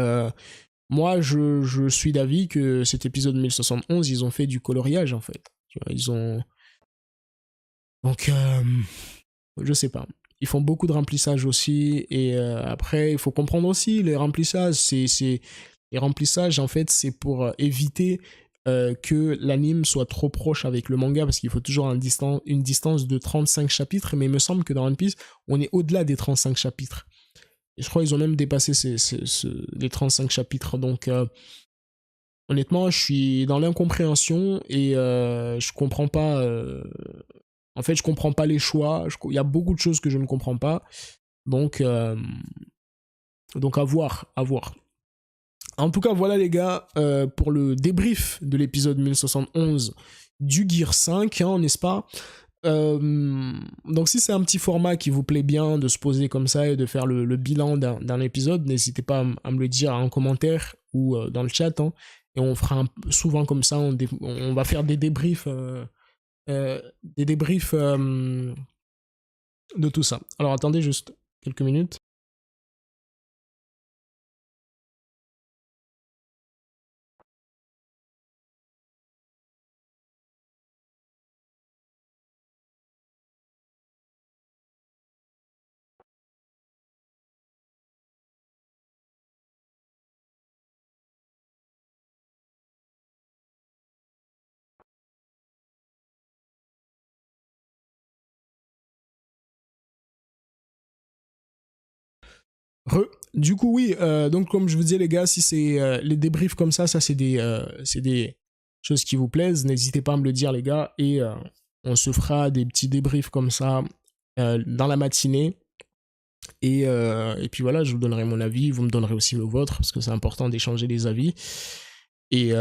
moi, je suis d'avis que cet épisode 1071, ils ont fait du coloriage en fait. Tu vois, ils ont. Donc, je sais pas. Ils font beaucoup de remplissage aussi. Et après, il faut comprendre aussi, les remplissages, les remplissages, en fait, c'est pour éviter que l'anime soit trop proche avec le manga, parce qu'il faut toujours une distance de 35 chapitres, mais il me semble que dans One Piece, on est au-delà des 35 chapitres. Et je crois qu'ils ont même dépassé les 35 chapitres. Donc, honnêtement, je suis dans l'incompréhension et je comprends pas. En fait, je comprends pas les choix. Il y a beaucoup de choses que je ne comprends pas. Donc, donc à voir, à voir. En tout cas, voilà les gars, pour le débrief de l'épisode 1071 du Gear 5, hein, n'est-ce pas? Donc si c'est un petit format qui vous plaît bien de se poser comme ça et de faire le bilan d'un épisode, n'hésitez pas à me le dire en commentaire ou dans le chat, hein, et on fera souvent comme ça, on va faire des débriefs de tout ça. Alors attendez juste quelques minutes. Du coup, oui, donc comme je vous disais, les gars, si c'est les débriefs comme ça c'est des choses qui vous plaisent, n'hésitez pas à me le dire, les gars, et on se fera des petits débriefs comme ça dans la matinée. Et puis voilà, je vous donnerai mon avis, vous me donnerez aussi le vôtre, parce que c'est important d'échanger les avis. Et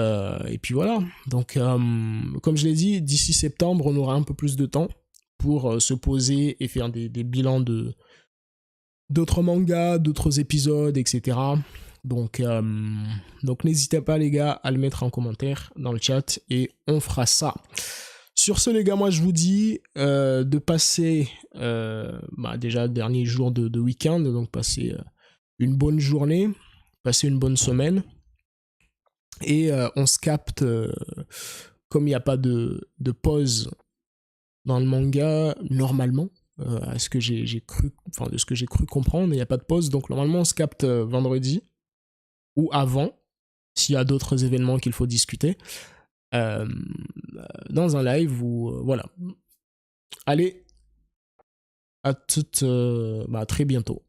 puis voilà, donc comme je l'ai dit, d'ici septembre, on aura un peu plus de temps pour se poser et faire des bilans d'autres mangas, d'autres épisodes, etc. Donc, donc n'hésitez pas les gars à le mettre en commentaire dans le chat et on fera ça. Sur ce les gars, moi je vous dis de passer déjà dernier jour de week-end, donc passer une bonne journée, passer une bonne semaine. Et on se capte, comme il n'y a pas de pause dans le manga, normalement, à ce que j'ai cru, enfin de ce que j'ai cru comprendre, il n'y a pas de pause, donc normalement on se capte vendredi ou avant, s'il y a d'autres événements qu'il faut discuter, euh, dans un live ou voilà. Allez, à très bientôt.